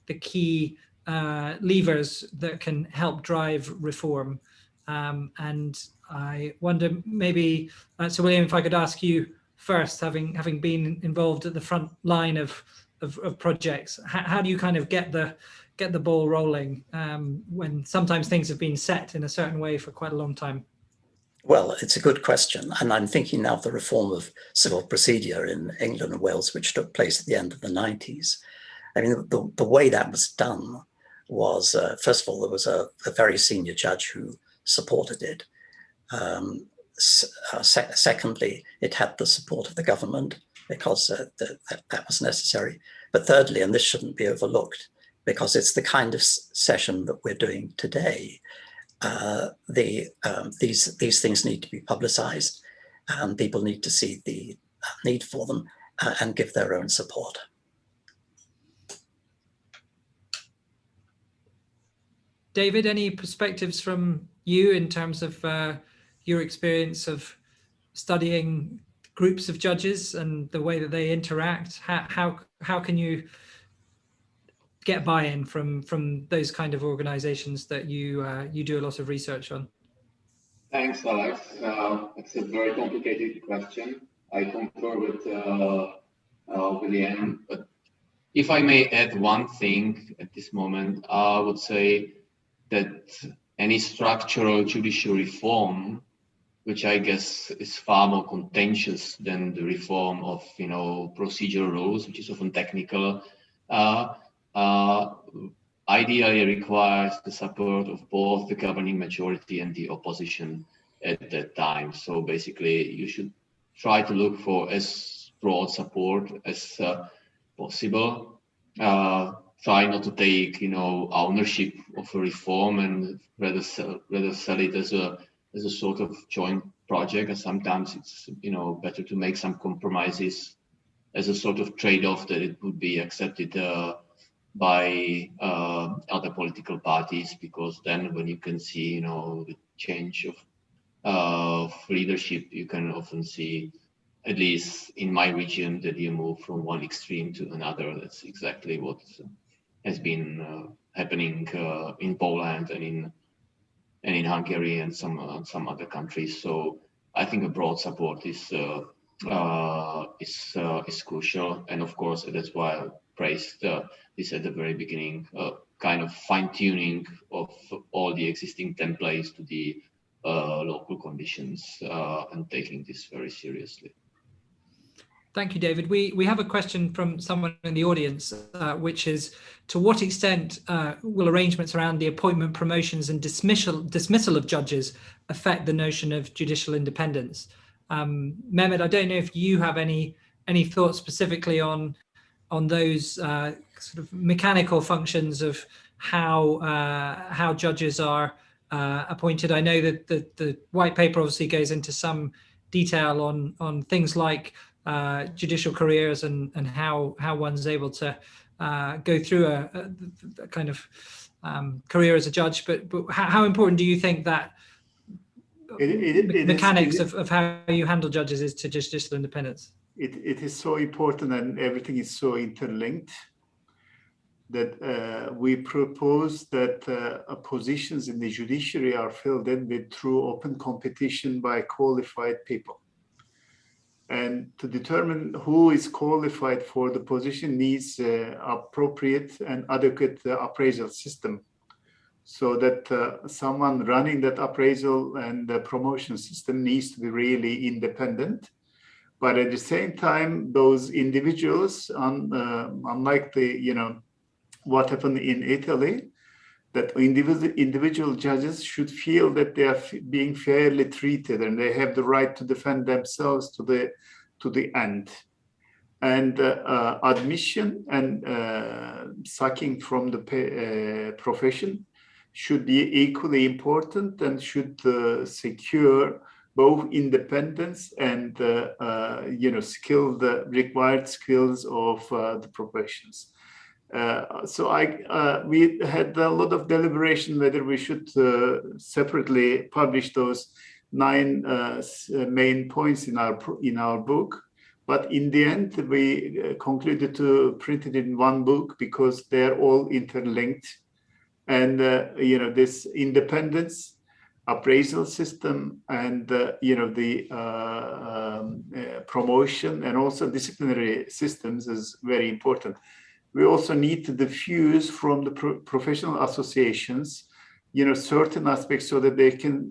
the key levers that can help drive reform? And I wonder maybe, so William, if I could ask you first, having been involved at the front line of projects, how do you kind of get the ball rolling when sometimes things have been set in a certain way for quite a long time? Well, it's a good question. And I'm thinking now of the reform of civil procedure in England and Wales, which took place at the end of the 90s. I mean, the way that was done was, first of all, there was a very senior judge who supported it. Secondly, it had the support of the government because that was necessary. But thirdly, and this shouldn't be overlooked, because it's the kind of session that we're doing today, these things need to be publicized, and people need to see the need for them and give their own support. David, any perspectives from you in terms of your experience of studying groups of judges and the way that they interact? How can you get buy-in from those kind of organizations that you do a lot of research on? Thanks, Alex. It's a very complicated question. I concur with William, but if I may add one thing at this moment, I would say that any structural judicial reform, which I guess is far more contentious than the reform of procedural rules, which is often technical, ideally requires the support of both the governing majority and the opposition at that time. So basically, you should try to look for as broad support as possible. Try not to take ownership of a reform and rather sell it as a sort of joint project. And sometimes it's better to make some compromises as a sort of trade-off that it would be accepted by other political parties, because then when you can see the change of leadership, you can often see, at least in my region, that you move from one extreme to another. That's exactly what has been happening in Poland and in Hungary and some other countries. So I think a broad support is crucial, and of course that's why I praised this at the very beginning, kind of fine-tuning of all the existing templates to the local conditions and taking this very seriously. Thank you, David. We have a question from someone in the audience, which is, to what extent will arrangements around the appointment, promotions and dismissal of judges affect the notion of judicial independence? Mehmet, I don't know if you have any thoughts specifically on those sort of mechanical functions of how judges are appointed. I know that the white paper obviously goes into some detail on things like judicial careers and how one's able to go through a kind of career as a judge. But how important do you think that mechanics of how you handle judges is to judicial independence? It is so important, and everything is so interlinked, that we propose that positions in the judiciary are filled in with true open competition by qualified people. And to determine who is qualified for the position needs appropriate and adequate appraisal system, so that someone running that appraisal and the promotion system needs to be really independent. But at the same time, those individuals, unlike what happened in Italy, that individual judges should feel that they are being fairly treated and they have the right to defend themselves to the end. And admission and sucking from the profession should be equally important and should secure both independence and the required skills of the professions. So we had a lot of deliberation whether we should separately publish those 9 main points in our book. But in the end, we concluded to print it in one book because they're all interlinked. And, this independence, appraisal system, and, the promotion and also disciplinary systems is very important. We also need to diffuse from the professional associations, certain aspects so that they can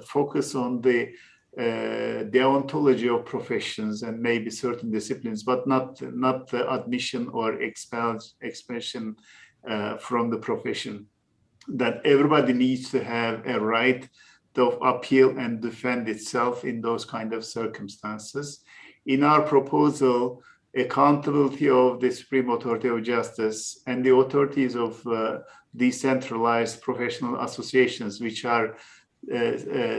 focus on the deontology of professions and maybe certain disciplines, but not the admission or expulsion from the profession. That everybody needs to have a right to appeal and defend itself in those kind of circumstances. In our proposal, accountability of the Supreme Authority of Justice and the authorities of decentralized professional associations, which are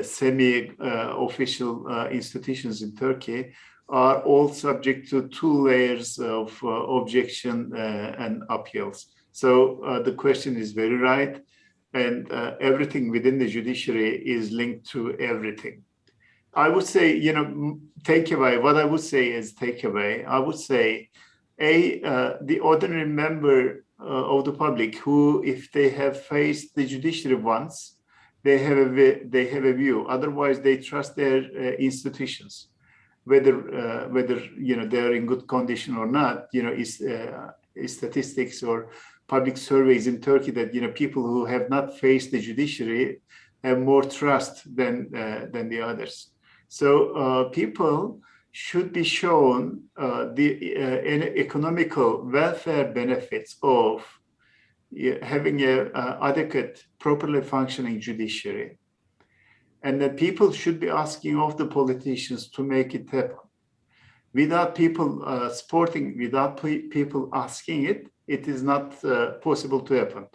semi-official institutions in Turkey, are all subject to two layers of objection and appeals. So the question is very right, and everything within the judiciary is linked to everything. I would say, takeaway, what I would say is takeaway, I would say, the ordinary member of the public who, if they have faced the judiciary once, they have a view. Otherwise, they trust their institutions, whether they're in good condition or not. Statistics or public surveys in Turkey that people who have not faced the judiciary have more trust than the others. So people should be shown the economical welfare benefits of having an adequate, properly functioning judiciary, and that people should be asking of the politicians to make it happen. Without people supporting, without people asking it, it is not possible to happen.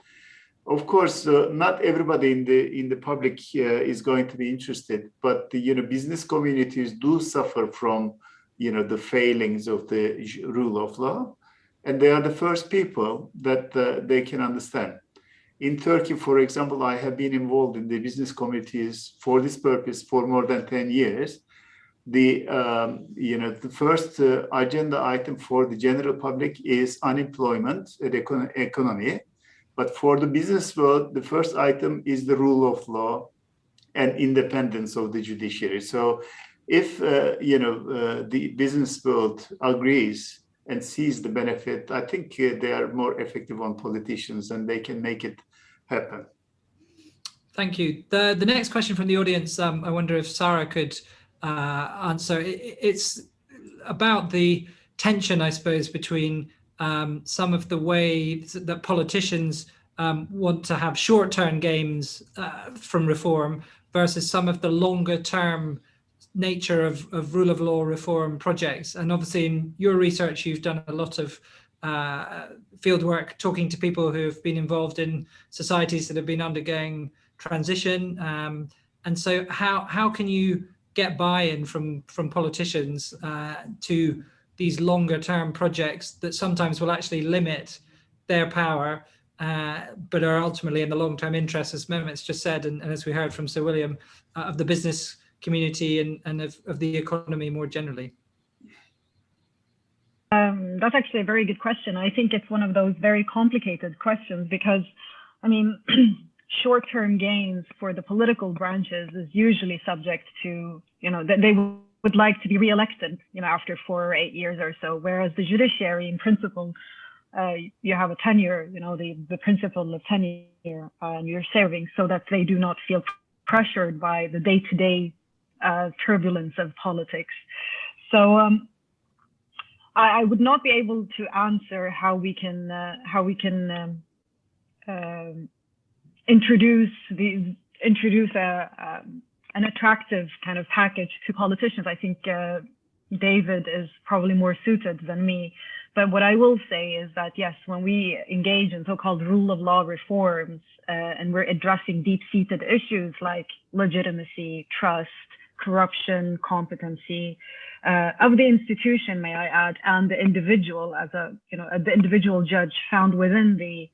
Of course, not everybody in the public is going to be interested, but the business communities do suffer from the failings of the rule of law, and they are the first people that they can understand. In Turkey, for example, I have been involved in the business communities for this purpose for more than 10 years. The first agenda item for the general public is unemployment and economy. But for the business world, the first item is the rule of law and independence of the judiciary. So if the business world agrees and sees the benefit, I think they are more effective on politicians and they can make it happen. Thank you. The next question from the audience, I wonder if Sarah could answer. It's about the tension, I suppose, between some of the ways that politicians want to have short-term gains from reform versus some of the longer-term nature of rule of law reform projects. And obviously in your research, you've done a lot of field work talking to people who have been involved in societies that have been undergoing transition. And so how can you get buy-in from politicians to these longer-term projects that sometimes will actually limit their power, but are ultimately in the long-term interest, as Mehmet's just said, and as we heard from Sir William, of the business community and of the economy more generally? That's actually a very good question. I think it's one of those very complicated questions because, I mean, short-term gains for the political branches is usually subject to, that they would like to be re-elected, after 4 or 8 years or so, whereas the judiciary, in principle, you have a tenure, the principle of tenure, and you're serving so that they do not feel pressured by the day-to-day turbulence of politics. So I would not be able to answer how we can introduce an attractive kind of package to politicians. I think David is probably more suited than me. But what I will say is that, yes, when we engage in so-called rule of law reforms and we're addressing deep-seated issues like legitimacy, trust, corruption, competency of the institution, may I add, and the individual as the individual judge found within the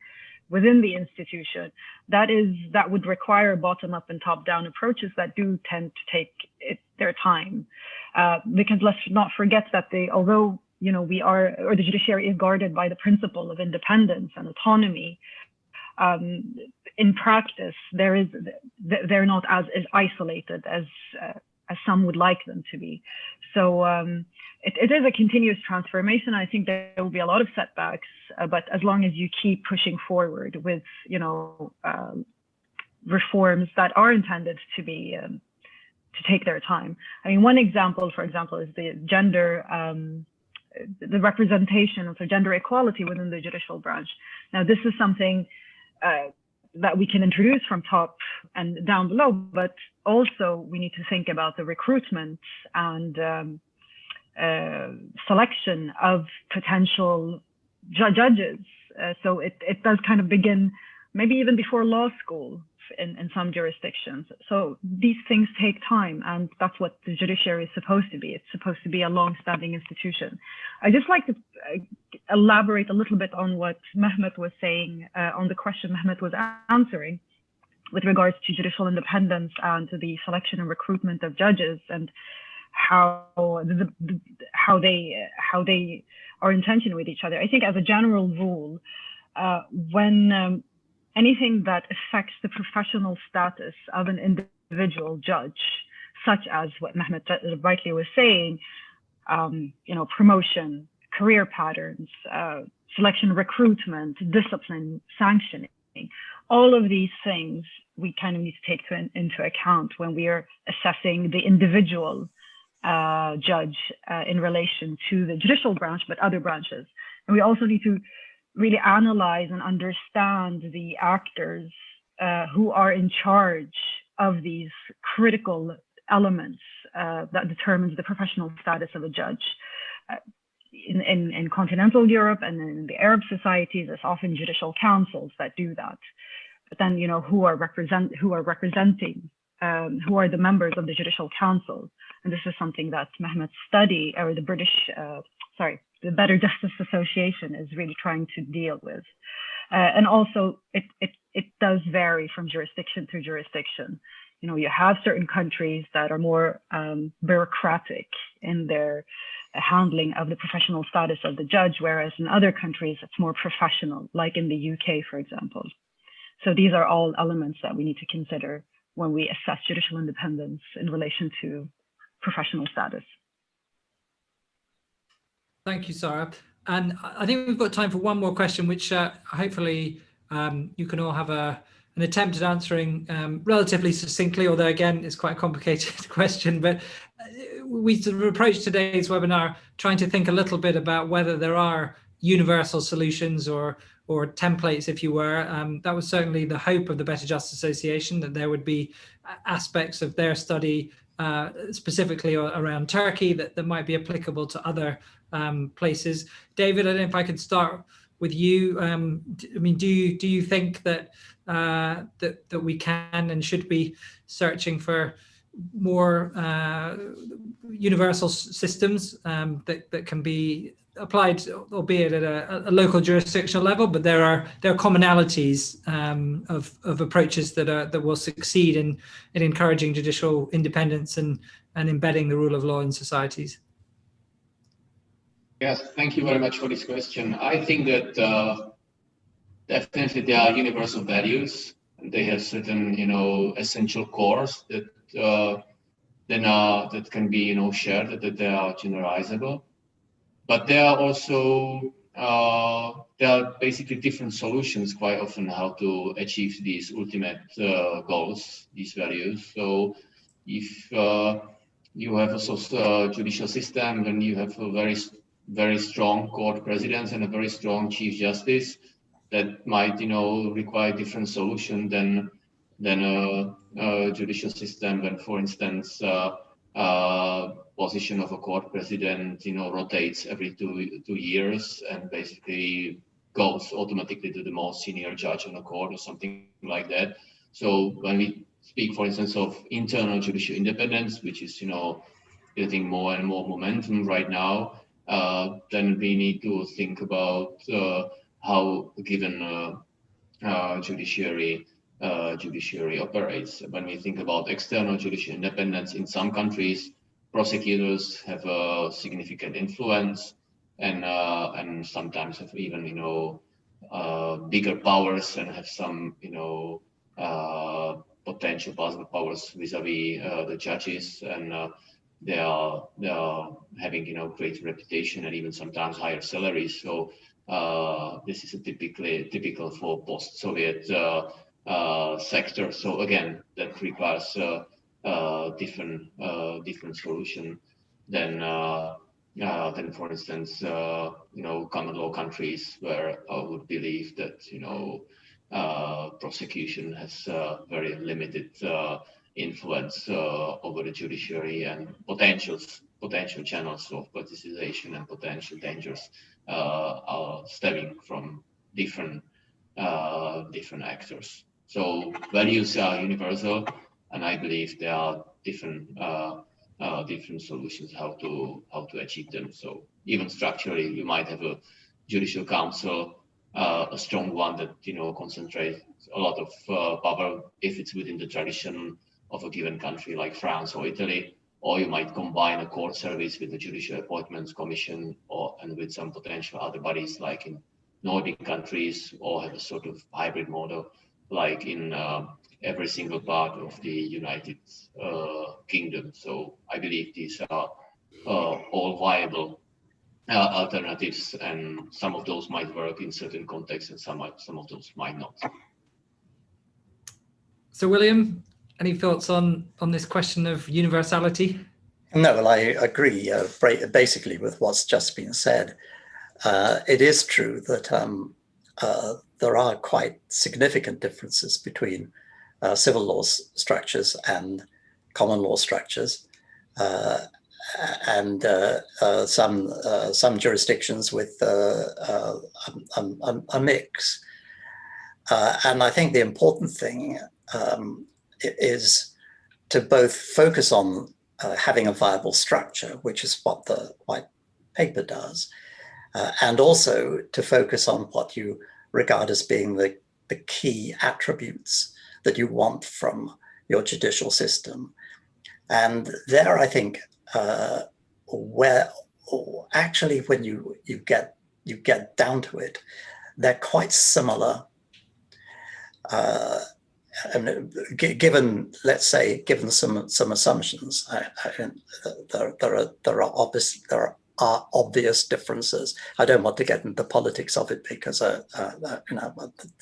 institution, that would require bottom-up and top-down approaches that do tend to take their time. Because let's not forget that although the judiciary is guarded by the principle of independence and autonomy, in practice they're not as isolated as some would like them to be. So it is a continuous transformation. I think there will be a lot of setbacks, but as long as you keep pushing forward with reforms that are intended to be to take their time. I mean, one example, for example, is the gender, the representation of gender equality within the judicial branch. Now, this is something that we can introduce from top and down below, but also we need to think about the recruitment and selection of potential judges. So it does kind of begin maybe even before law school in some jurisdictions. So these things take time, and that's what the judiciary is supposed to be. It's supposed to be a long-standing institution. I just like to elaborate a little bit on what Mehmet was saying, on the question Mehmet was answering with regards to judicial independence and to the selection and recruitment of judges, and how they are in tension with each other. I think as a general rule, when anything that affects the professional status of an individual judge, such as what Mehmet rightly was saying, promotion, career patterns, selection, recruitment, discipline, sanctioning, all of these things we kind of need to take into account when we are assessing the individual judge in relation to the judicial branch, but other branches. And we also need to really analyze and understand the actors who are in charge of these critical elements that determines the professional status of a judge. In continental Europe and in the Arab societies, it's often judicial councils that do that. But then, who are representing, who are the members of the judicial council? And this is something that Mehmet's study, or the the Better Justice Association, is really trying to deal with. And also, it does vary from jurisdiction to jurisdiction. You have certain countries that are more bureaucratic in their handling of the professional status of the judge, whereas in other countries, it's more professional, like in the UK, for example. So these are all elements that we need to consider when we assess judicial independence in relation to professional status. Thank you, Sarah. And I think we've got time for one more question, which hopefully you can all have an attempt at answering relatively succinctly, although again, it's quite a complicated question. But we sort of approached today's webinar trying to think a little bit about whether there are universal solutions or templates, if you were. That was certainly the hope of the Better Justice Association, that there would be aspects of their study specifically around Turkey that might be applicable to other places. David, I don't know if I could start with you. I mean, do you think that that we can and should be searching for more universal systems that can be applied, albeit at a local jurisdictional level, but there are commonalities of approaches that will succeed in encouraging judicial independence and embedding the rule of law in societies? Yes, thank you very much for this question. I think that definitely there are universal values, and they have certain, essential cores that that can be, shared, that they are generalizable. But there are also there are basically different solutions quite often how to achieve these ultimate goals, these values. So if you have a judicial system, then you have a very strong court presidents and a very strong chief justice that might, require different solution than a judicial system. When, for instance, position of a court president, rotates every two years and basically goes automatically to the most senior judge on the court or something like that. So when we speak, for instance, of internal judicial independence, which is, getting more and more momentum right now, then we need to think about how given judiciary operates. When we think about external judicial independence in some countries, prosecutors have a significant influence, and sometimes have even bigger powers and have some potential possible powers vis-a-vis the judges, and they are having great reputation and even sometimes higher salaries. So this is a typical for post-Soviet sector. So again, that requires different solution than for instance common law countries, where I would believe that prosecution has very limited influence over the judiciary, and potential channels of politicization and potential dangers are stemming from different actors. So values are universal, and I believe there are different solutions how to achieve them. So even structurally, you might have a judicial council, a strong one that concentrates a lot of power if it's within the tradition of a given country like France or Italy, or you might combine a court service with the Judicial Appointments Commission, and with some potential other bodies like in Nordic countries, or have a sort of hybrid model like in every single part of the United Kingdom. So I believe these are all viable alternatives, and some of those might work in certain contexts, and some of those might not. So William, any thoughts on this question of universality? No, well, I agree basically with what's just been said. It is true that there are quite significant differences between civil law structures and common law structures, and some jurisdictions with a mix. And I think the important thing is to both focus on having a viable structure, which is what the white paper does, and also to focus on what you regard as being the key attributes that you want from your judicial system. And there, I think, where actually when you get down to it, they're quite similar. And given, let's say, given some assumptions, there are obvious differences. I don't want to get into the politics of it because the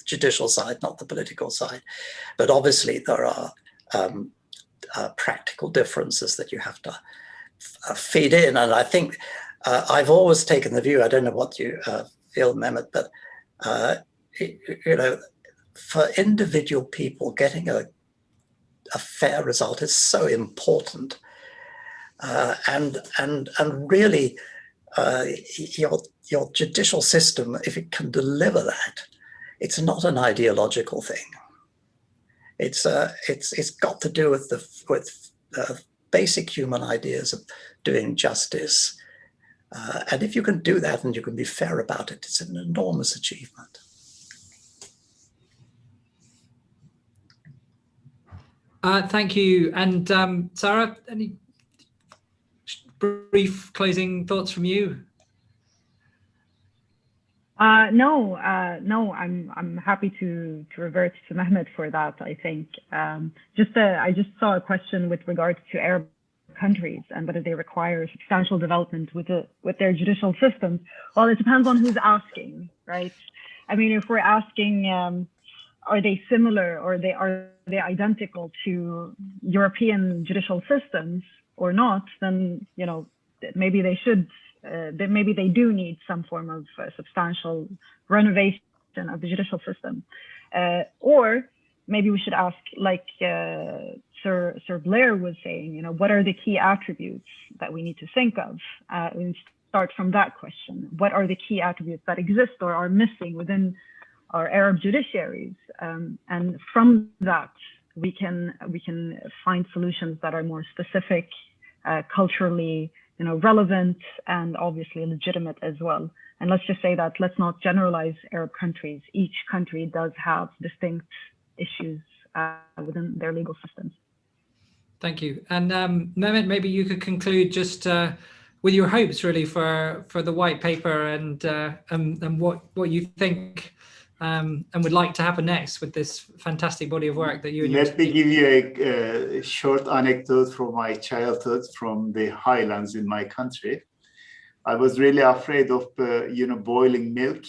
judicial side, not the political side, but obviously there are practical differences that you have to feed in. And I think I've always taken the view, I don't know what you feel, Mehmet, but for individual people, getting a fair result is so important. And really, your judicial system, if it can deliver that, it's not an ideological thing. It's got to do with the basic human ideas of doing justice. And if you can do that and you can be fair about it, it's an enormous achievement. Thank you. And Sarah, any brief closing thoughts from you? No, I'm happy to revert to Mehmet for that. I think I just saw a question with regards to Arab countries and whether they require substantial development with their judicial systems. Well, it depends on who's asking, right? I mean, if we're asking, are they similar or are they identical to European judicial systems or not? Then maybe they should. Maybe they do need some form of substantial renovation of the judicial system, or maybe we should ask, like Sir Blair was saying, what are the key attributes that we need to think of? And start from that question. What are the key attributes that exist or are missing within our Arab judiciaries? And from that, we can find solutions that are more specific, culturally relevant, and obviously legitimate as well. And let's just say that let's not generalize Arab countries. Each country does have distinct issues within their legal systems. Thank you. And Mehmet, maybe you could conclude just with your hopes really for the white paper and what you think and would like to happen next with this fantastic body of work that you and your Let me give you a short anecdote from my childhood, from the highlands in my country. I was really afraid of boiling milk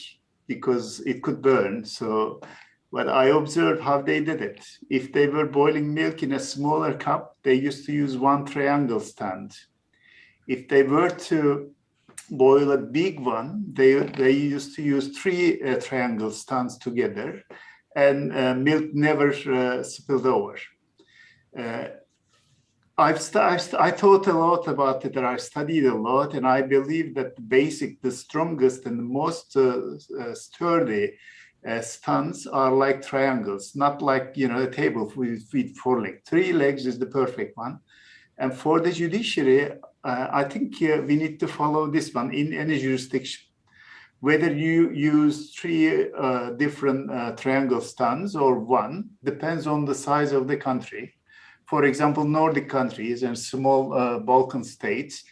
because it could burn. So, but I observed how they did it. If they were boiling milk in a smaller cup, they used to use one triangle stand. If they were to boil a big one, they used to use three triangle stands together, and milk never spilled over. I thought a lot about it, and I studied a lot, and I believe that the strongest and the most sturdy stands are like triangles, not like a table with 4 legs. 3 legs is the perfect one. And for the judiciary, I think we need to follow this one in any jurisdiction. Whether you use 3 different triangle stands or 1 depends on the size of the country. For example, Nordic countries and small Balkan states,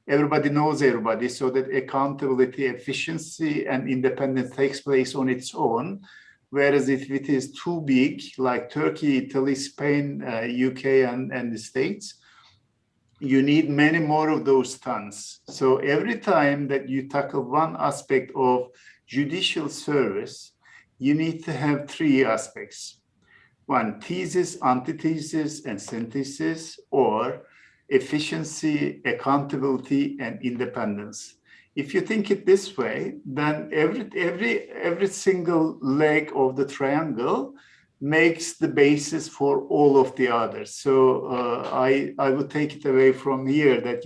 everybody knows everybody, so that accountability, efficiency, and independence takes place on its own. Whereas if it is too big, like Turkey, Italy, Spain, UK, and the States, you need many more of those stands. So every time that you tackle one aspect of judicial service, you need to have 3 aspects. 1, thesis, antithesis, and synthesis, or efficiency, accountability, and independence. If you think it this way, then every single leg of the triangle makes the basis for all of the others. So I would take it away from here that,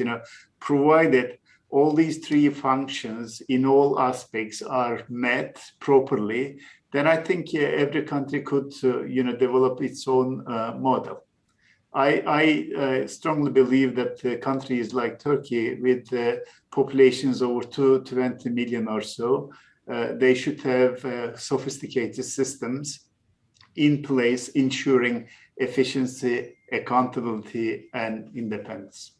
provided all these 3 functions in all aspects are met properly, then I think every country could, develop its own model. I strongly believe that countries like Turkey, with populations over 20 million or so, they should have sophisticated systems in place, ensuring efficiency, accountability, and independence.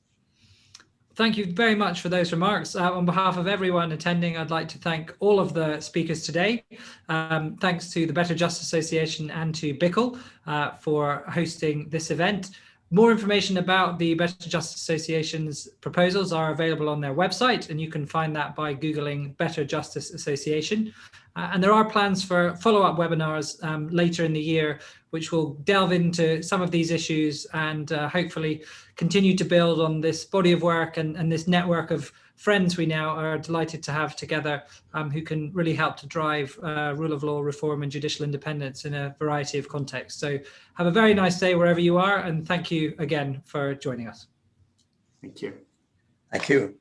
Thank you very much for those remarks. On behalf of everyone attending, I'd like to thank all of the speakers today. Thanks to the Better Justice Association and to BICL for hosting this event. More information about the Better Justice Association's proposals are available on their website, and you can find that by Googling Better Justice Association. And there are plans for follow-up webinars later in the year, which will delve into some of these issues and hopefully continue to build on this body of work and this network of friends we now are delighted to have together who can really help to drive rule of law reform and judicial independence in a variety of contexts. So have a very nice day wherever you are, and thank you again for joining us. Thank you. Thank you.